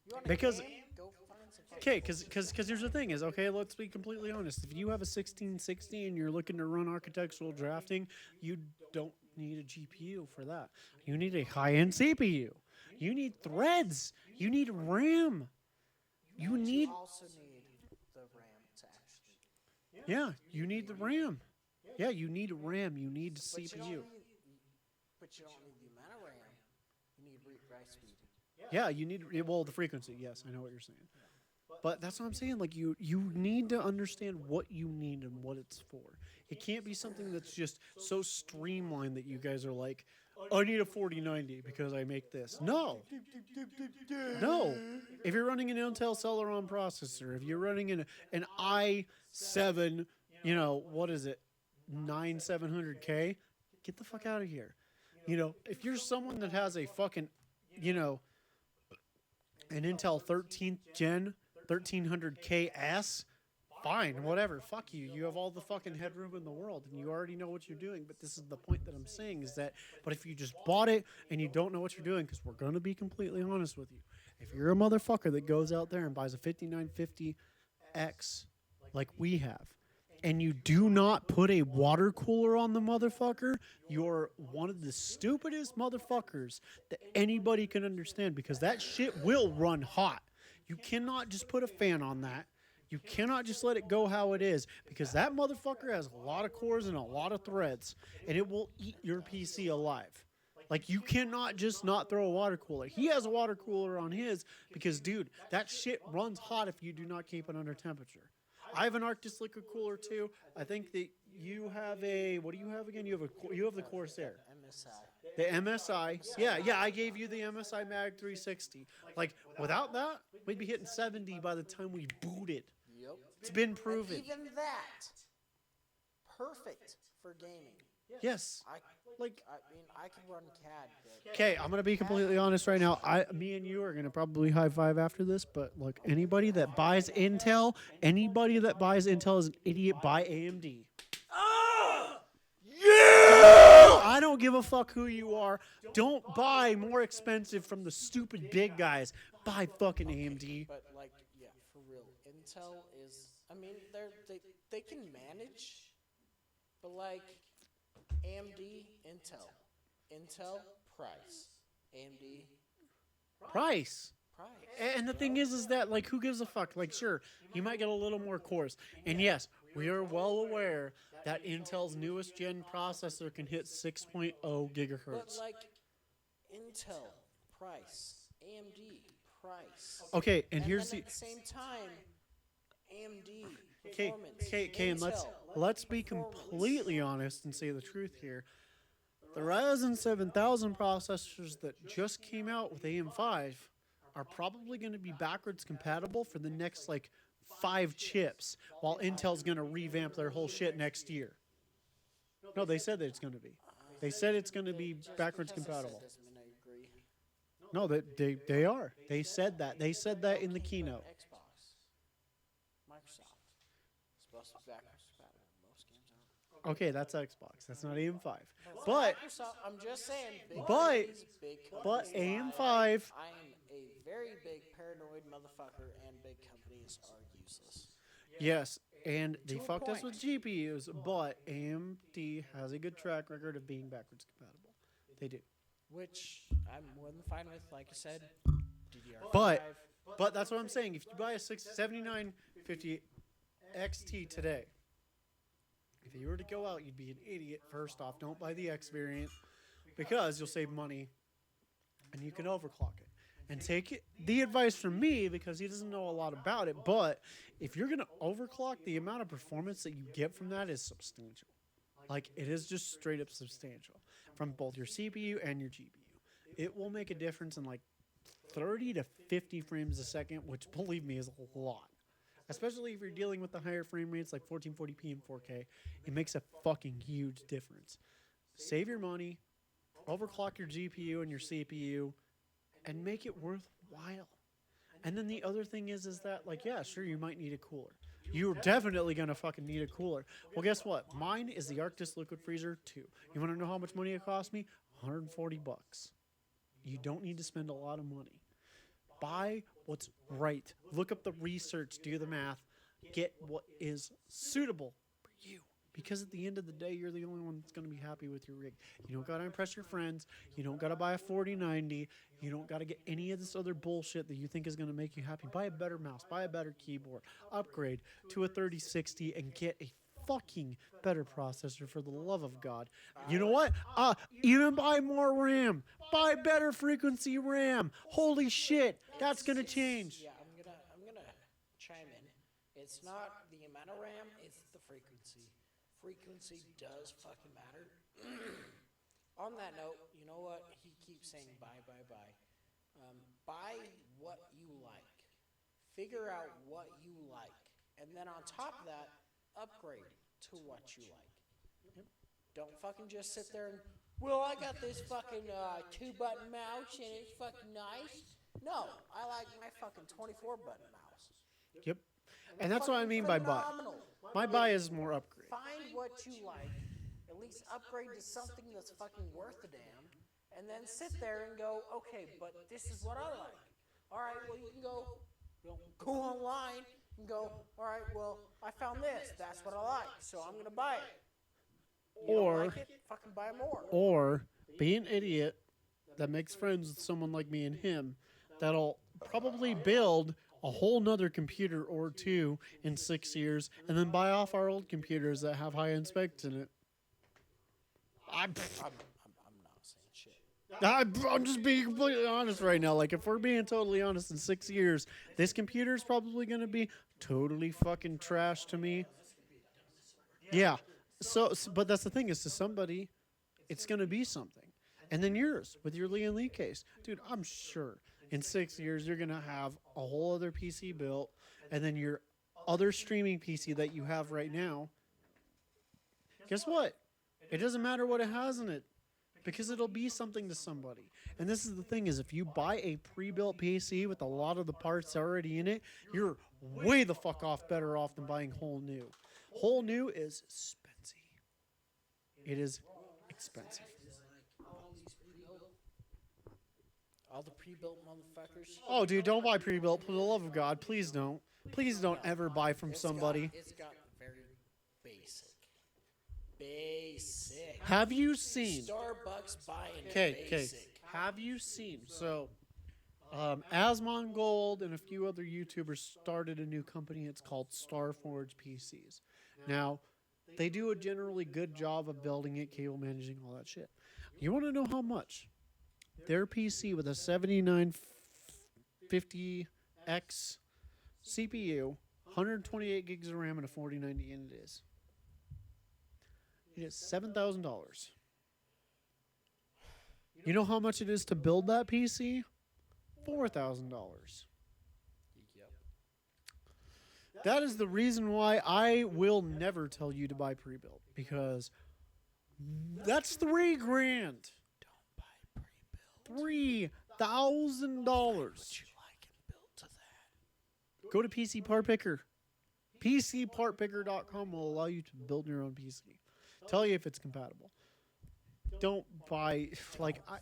You want Because- game? Go find some. Okay, because here's the thing is, okay, let's be completely honest. If you have a 1660 and you're looking to run architectural drafting, you don't need a GPU for that. You need a high-end CPU. You need threads. You need RAM. You need, also need the RAM to actually. yeah, you need the RAM. Yeah, you need RAM. You need But you don't CPU. need, but you don't need the amount of RAM. You need write speed. Yeah, you need, well, the frequency. Yes, I know what you're saying. But that's what I'm saying. Like, you need to understand what you need and what it's for. It can't be something that's just so streamlined that you guys are like, I need a 4090 because I make this. No. No. If you're running an Intel Celeron processor, if you're running an i7, what is it, 9700K, get the fuck out of here. If you're someone that has a fucking, an Intel 13th gen 1300KS, fine, whatever, fuck you. You have all the fucking headroom in the world and you already know what you're doing. But this is the point that I'm saying is that, but if you just bought it and you don't know what you're doing, because we're going to be completely honest with you, if you're a motherfucker that goes out there and buys a 5950X like we have, and you do not put a water cooler on the motherfucker, you're one of the stupidest motherfuckers that anybody can understand, because that shit will run hot. You cannot just put a fan on that. You cannot just let it go how it is, because that motherfucker has a lot of cores and a lot of threads, and it will eat your PC alive. Like, you cannot just not throw a water cooler. He has a water cooler on his because, dude, that shit runs hot if you do not keep it under temperature. I have an Arctis liquid cooler too. I think that you have a, what do you have again? You have the Corsair. MSI. The MSI. Yeah, I gave you the MSI Mag 360. Like, without that, we'd be hitting 70 by the time we booted. Yep. It's been proven. And even that, perfect for gaming. Yes. I Like, mean, I can run CAD. But okay, I'm gonna be completely honest right now. Me and you are gonna probably high five after this, but look, anybody that buys Intel is an idiot. Buy AMD. I don't give a fuck who you are. Don't buy more expensive from the stupid big guys. Buy fucking AMD. But like, yeah, for real, Intel is. I mean, they can manage, but like, AMD, Intel, price, AMD, Price. price. And the thing is that, like, who gives a fuck? Like, sure, you might get a little more cores. And yes, We are well aware that Intel's newest gen processor can hit 6.0 But gigahertz. like Intel price, AMD price. Okay, and And here's then the at the same time, AMD okay, performance. okay, and let's be completely honest and say the truth here. The Ryzen 7000 processors that just came out with AM5 are probably going to be backwards compatible for the next like 5 chips, while Intel's going to revamp their whole shit next year. No, they said that it's going to be. They said it's going to be backwards compatible. Doesn't mean I agree. No, they are. They said that. They said that in the keynote. Xbox, Microsoft, supposed to be backwards compatible. Most games aren't. Okay, that's Xbox. That's not AM5. But Microsoft, I'm just saying. Big But- companies, big but companies lie. AM5 I am a very big paranoid motherfucker, and big companies are useless. yes, and they To a fucked us point. with GPUs, but AMD has a good track record of being backwards compatible. They do. Which I'm more than fine with. Like I said, DDR5. But that's what I'm saying. If you buy a 7950 XT today, if you were to go out, you'd be an idiot. First off, don't buy the X variant because you'll save money and you can overclock it. And take the advice from me because he doesn't know a lot about it. But if you're going to overclock, the amount of performance that you get from that is substantial. Like, it is just straight up substantial from both your CPU and your GPU. It will make a difference in like 30 to 50 frames a second, which, believe me, is a lot. Especially if you're dealing with the higher frame rates like 1440p and 4K. It makes a fucking huge difference. Save your money, overclock your GPU and your CPU, and make it worthwhile. And then the other thing is that, like, yeah, sure, you might need a cooler. You're definitely going to fucking need a cooler. Well, guess what? Mine is the Arctis Liquid Freezer 2. You want to know how much money it cost me? $140. You don't need to spend a lot of money. Buy what's right. Look up the research, do the math, get what is suitable for you. Because at the end of the day, you're the only one that's going to be happy with your rig. You don't got to impress your friends. You don't got to buy a 4090. You don't got to get any of this other bullshit that you think is going to make you happy. Buy a better mouse. Buy a better keyboard. Upgrade to a 3060 and get a fucking better processor for the love of God. You know what? Even buy more RAM. Buy better frequency RAM. Holy shit. That's going to change. Yeah, I'm gonna chime in. It's not the amount of RAM, it's the frequency. Frequency does fucking matter. On that note, you know what? He keeps saying buy. Buy what you like. Figure out what you like. And then on top of that, upgrade to what you like. Don't fucking just sit there and, well, I got this fucking 2-button mouse and it's fucking nice. No, I like my fucking 24-button mouse. Yep. And that's what I mean by buy. Phenomenal. My buy is more upgrade. Find what you like, at least upgrade to something that's fucking worth a damn, and then sit there and go, okay, but this is what I like. All right, well, you can go online and go, all right, well, I found this. That's what I like, so I'm going to buy it. You don't like it? Fucking buy more. Or be an idiot that makes friends with someone like me and him that'll probably build a whole nother computer or two in 6 years and then buy off our old computers that have high-end specs in it. I'm not saying shit. I'm just being completely honest right now. Like, if we're being totally honest, in 6 years, this computer is probably going to be totally fucking trash to me. Yeah. But that's the thing is, to somebody, it's going to be something. And then yours, with your Lee and Lee case. Dude, I'm sure in 6 years, you're going to have a whole other PC built, and then your other streaming PC that you have right now, guess what? It doesn't matter what it has in it, because it'll be something to somebody. And this is the thing is, if you buy a pre-built PC with a lot of the parts already in it, you're way the fuck better off than buying whole new. Whole new is expensive. It is expensive. All the pre-built motherfuckers. Oh, dude, don't buy pre-built. For the love of God, please don't. Please don't ever buy from somebody. It's got very basic. Basic. Have you seen? Starbucks buying Okay. basic. Have you seen? So, Asmongold and a few other YouTubers started a new company. It's called Starforge PCs. Now, they do a generally good job of building it, cable managing, all that shit. You want to know how much? Their PC with a 7950X CPU, 128 gigs of RAM, and a 4090 unit is. It is $7,000. You know how much it is to build that PC? $4,000. Yep. That is the reason why I will never tell you to buy pre-built, because that's $3,000. Don't buy pre-built. $3,000. What you like and build to that. Go to PC Part Picker. PCPartPicker.com will allow you to build your own PC. Tell you if it's compatible. Don't buy Fucking buy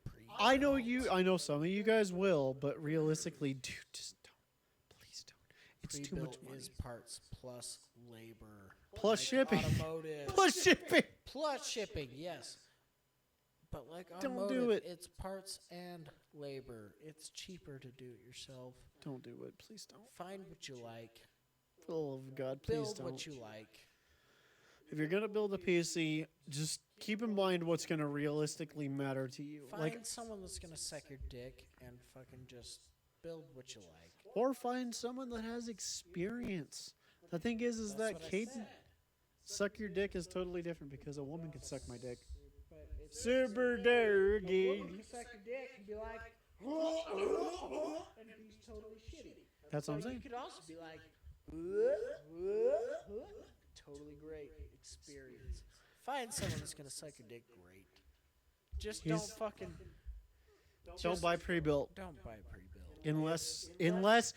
pre-built. I know some of you guys will, but realistically, dude, just don't. Please don't. It's too much Pre-built money. is parts plus labor. Plus shipping. Automotive. Plus shipping. Plus shipping, yes. But like Don't automotive, do it. it's parts and labor. It's cheaper to do it yourself. Don't do it. Please don't. Find what you like. For the love of God, please Build don't. what you like. If you're going to build a PC, just keep in mind what's going to realistically matter to you. Find someone that's gonna suck your dick and fucking just build what you like. Or find someone that has experience. The thing is That's that what I Caden, said. suck your dick is totally different because a woman can suck my dick. But it's Super a dirty. woman can suck your dick and be like, and be totally shitty. That's what I'm But you saying. could also be like, totally great experience. Find someone that's gonna suck your dick great. Just don't He's- fucking Don't buy pre-built. don't buy pre-built. Unless Unless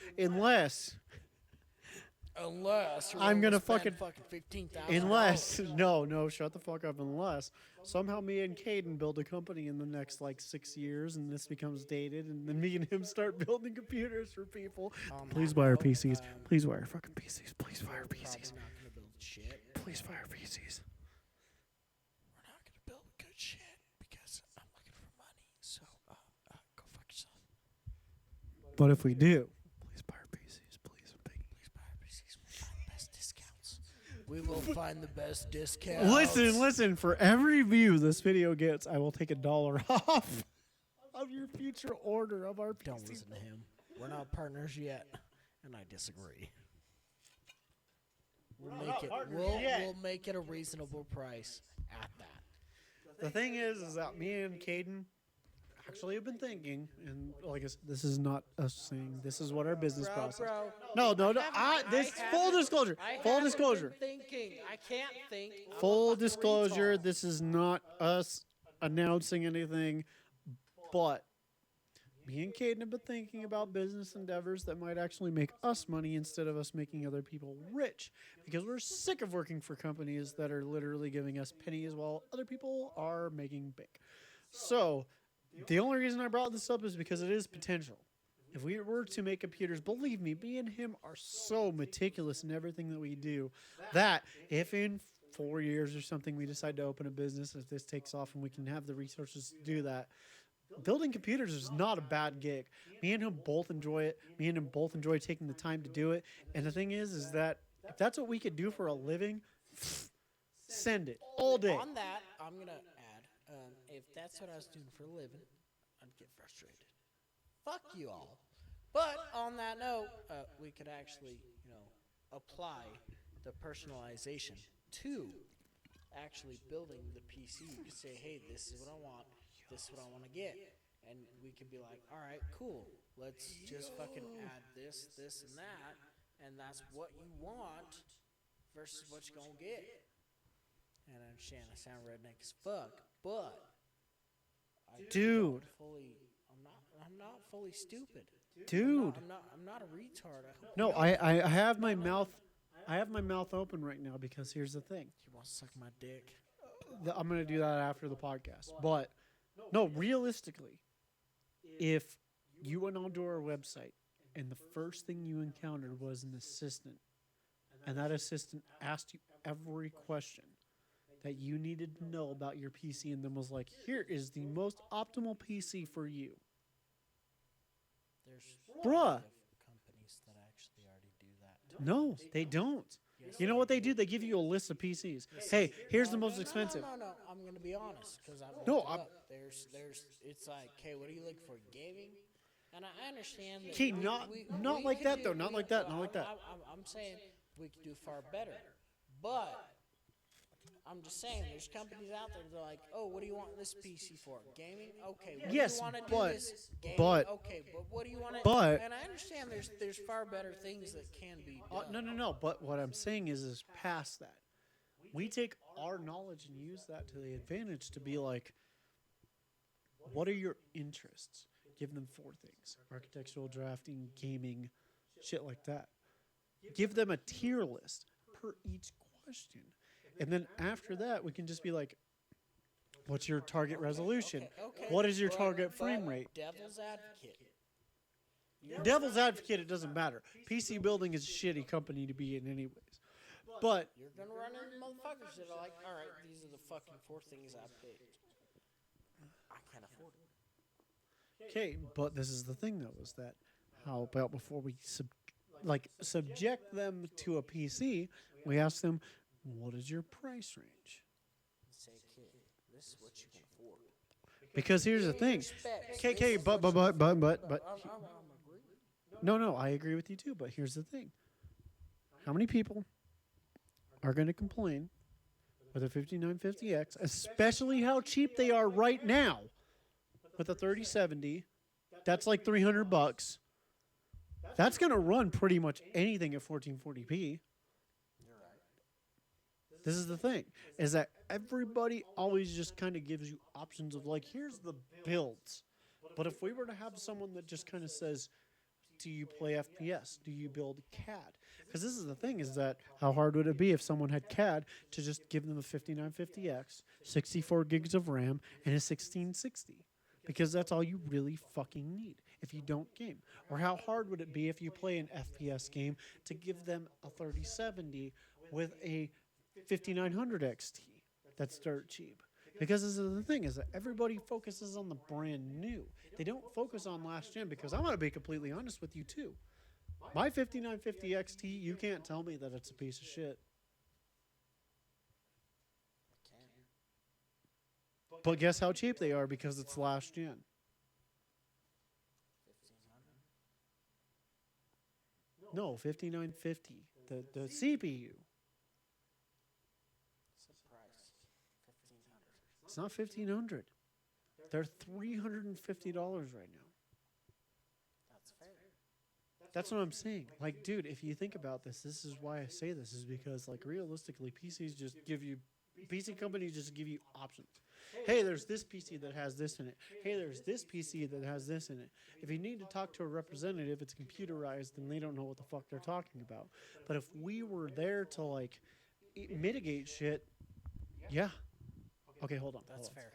I'm gonna fucking fucking- $15,000. no, shut the fuck up. Unless somehow me and Caden build a company in the next like 6 years and this becomes dated, and then me and him start building computers for people. Please buy our PCs. Please buy our fucking PCs. Please buy our Probably PCs. not gonna build shit. Please buy our PCs. We're not gonna build good shit because I'm looking for money. So go fuck yourself. But if we do, please buy our PCs. Please, I'm begging you. Please buy our PCs. We'll find the best discounts. We will find the best discounts. Listen. For every view this video gets, I will take $1 off of your future order of our PCs. Don't listen to him. We're not partners yet, and I disagree. We'll make it a reasonable price at that. The thing is that me and Caden actually have been thinking, and like I said, this is not us saying this is what our business process. No. Full disclosure. Full disclosure. Thinking. I can't think. I'm a Full fucking disclosure. retard. This is not us announcing anything, but me and Caden have been thinking about business endeavors that might actually make us money instead of us making other people rich, because we're sick of working for companies that are literally giving us pennies while other people are making bank. So the only reason I brought this up is because it is potential. If we were to make computers, believe me and him are so meticulous in everything that we do that if in 4 years or something we decide to open a business, if this takes off and we can have the resources to do that, building computers is not a bad gig. Me and him both enjoy it. Me and him both enjoy taking the time to do it. And the thing is that if that's what we could do for a living, send it all day. On that, I'm gonna add, if that's what I was doing for a living, I'd get frustrated. Fuck you all. But on that note, we could actually, apply the personalization to actually building the PC. You could say, hey, this is what I want. This is what I want to get. And we could be like, all right, cool. Let's just fucking add this, and that. And that's what you want versus what you're going to get. And I understand I sound redneck as fuck, but Dude. I'm not fully stupid. Dude. I'm not a retard. I hope No, you I have my mouth open right now because here's the thing. want to suck my dick. I'm going to do that after the podcast. But no, realistically, if you went onto our website and the first thing you encountered was an assistant, and that assistant asked you every question that you needed to know about your PC and then was like, here is the most optimal PC for you. There's Bruh. companies that actually already do that. No, they don't. You know what they do? They give you a list of PCs. Hey, here's the most expensive. No. I'm gonna be honest because I've No, looked it I'm- up. There's. It's like, okay, what do you look for? Gaming. And I understand that. Okay, not like could that, though. Not like that, not like that. I'm saying we could do far better, but I'm just saying there's companies out there that are like, oh, what do you want this PC for? Gaming? Okay. What Yes, do you want to do but- this? Gaming? but- Okay, but what do you want to? but- And I understand there's far better things that can be done. No. But what I'm saying is past that. We take our knowledge and use that to the advantage to be like, what are your interests? Give them 4 things: architectural, drafting, gaming, shit like that. Give them a tier list per each question. And then after that, we can just be like, what's your target resolution? Okay. What is your But- target frame but rate? Devil's advocate. Devil's advocate, it doesn't matter. PC building is a shitty company to be in anyways. But You're gonna run into motherfuckers that are like, all right, these are the fucking 4 things I picked. I can't afford it. okay, but this is the thing though, is that how about before we subject them to a PC, we ask them, what is your price range? Say, kid, this is what you can afford. Because here's the thing. Specs, KK, this is but what you- no, I'm agreeing. I agree with you too, but here's the thing. How many people are going to complain with a 5950X, especially how cheap they are right now with a 3070? That's like $300. That's going to run pretty much anything at 1440p. You're right. This is the thing, is that everybody always just kind of gives you options of like, here's the builds. But if we were to have someone that just kind of says, do you play FPS? Do you build CAD? Because this is the thing, is that how hard would it be if someone had CAD to just give them a 5950X, 64 gigs of RAM, and a 1660? Because that's all you really fucking need if you don't game. Or how hard would it be if you play an FPS game to give them a 3070 with a 5900 XT that's dirt cheap? Because this is the thing, is that everybody focuses on the brand new. They don't focus on last gen, because I'm going to be completely honest with you too. My 5950 XT, you can't tell me that it's a piece of shit. But guess how cheap they are, because it's last gen. 1500. No, 5950. The CPU. What's the price? 1500. It's not 1500. They're $350 right now. That's fair. That's what I'm saying. Like, dude, if you think about this, this is why I say this, is because, like, realistically, PC companies just give you options. Hey, there's this PC that has this in it. Hey, there's this PC that has this in it. If you need to talk to a representative, it's computerized, and they don't know what the fuck they're talking about. But if we were there to, like, mitigate shit, yeah. Okay, hold on. That's hold on. fair.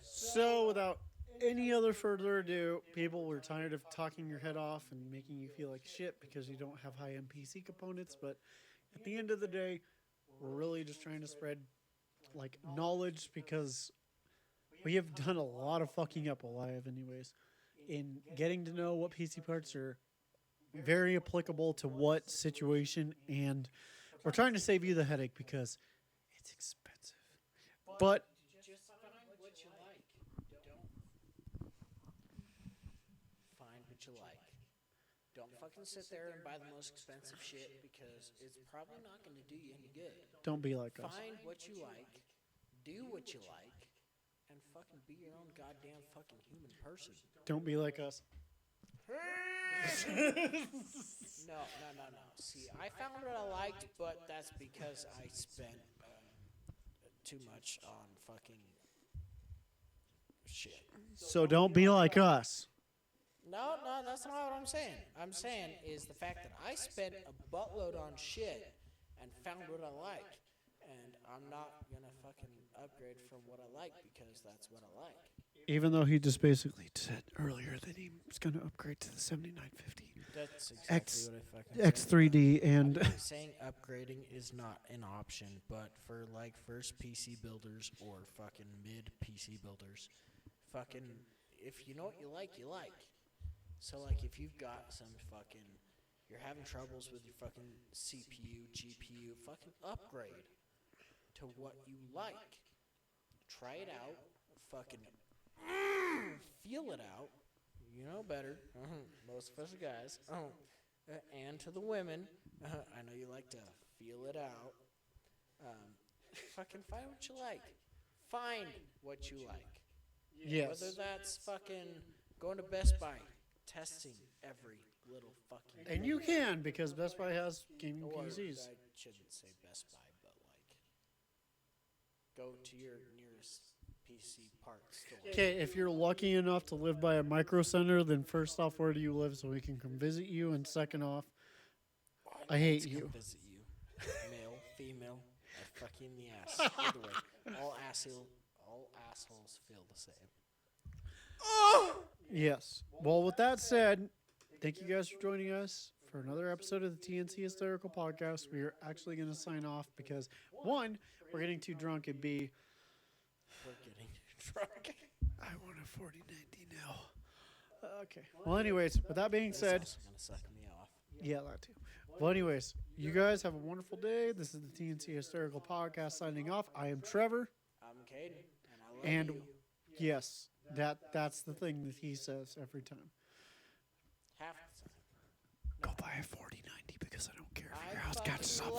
So, without any other further ado, people, we're tired of talking your head off and making you feel like shit because you don't have high-end PC components. But at the end of the day, we're really just trying to spread, like, knowledge, because we have done a lot of fucking up alive anyways in getting to know what PC parts are very applicable to what situation, and we're trying to save you the headache because it's expensive. But Just find what you like. Don't find what you like. Don't fucking sit there and buy the most expensive shit, because it's probably not going to do you any good. don't be like us. Find what you like, do what you like, and fucking be your own goddamn fucking human person. Don't be like us. No. See, I found what I liked, but that's because I spent too much on fucking shit. So don't be like us. No, that's not what I'm saying. I'm saying is the fact that I spent a buttload on shit and found what I like. And I'm not going to fucking upgrade from what I like because that's what I like. Even though he just basically said earlier that he was going to upgrade to the 7950 That's exactly X- what I fucking said. X3D, and I'm not saying upgrading is not an option, but for like first PC builders or fucking mid PC builders, fucking if you know what you like, you like. So like if you've got some fucking You're having troubles with your fucking CPU, GPU. Fucking upgrade to what you like. Try it out. Fucking feel it out. You know better. Most of us guys. And to the women, I know you like to feel it out. Fucking find what you like. Find what you like. Yes. Whether that's fucking going to Best Buy, testing every little fucking And you can, because Best Buy has gaming or PCs. I shouldn't say Best Buy, but like go to your nearest PC parts store. Okay, if you're lucky enough to live by a micro center, then first off, where do you live so we can come visit you? And second off, I hate Let's you. come visit you. Male, female, I fuck you in the ass. Either way, all assholes feel the same. Yes. Well, with that said, thank you guys for joining us for another episode of the TNC Hysterical Podcast. We are actually going to sign off because, one, we're getting too drunk, and B, We're getting drunk. I want a 4090 now. Okay. Well, anyways, with that being said, It's gonna suck me off. yeah, that too. Well, anyways, you guys have a wonderful day. This is the TNC Hysterical Podcast signing off. I am Trevor. I'm Caden, and I love And you. yes, that's the thing that he says every time. Half the time. Go buy a 4090 because I don't care if I your house got fucking some.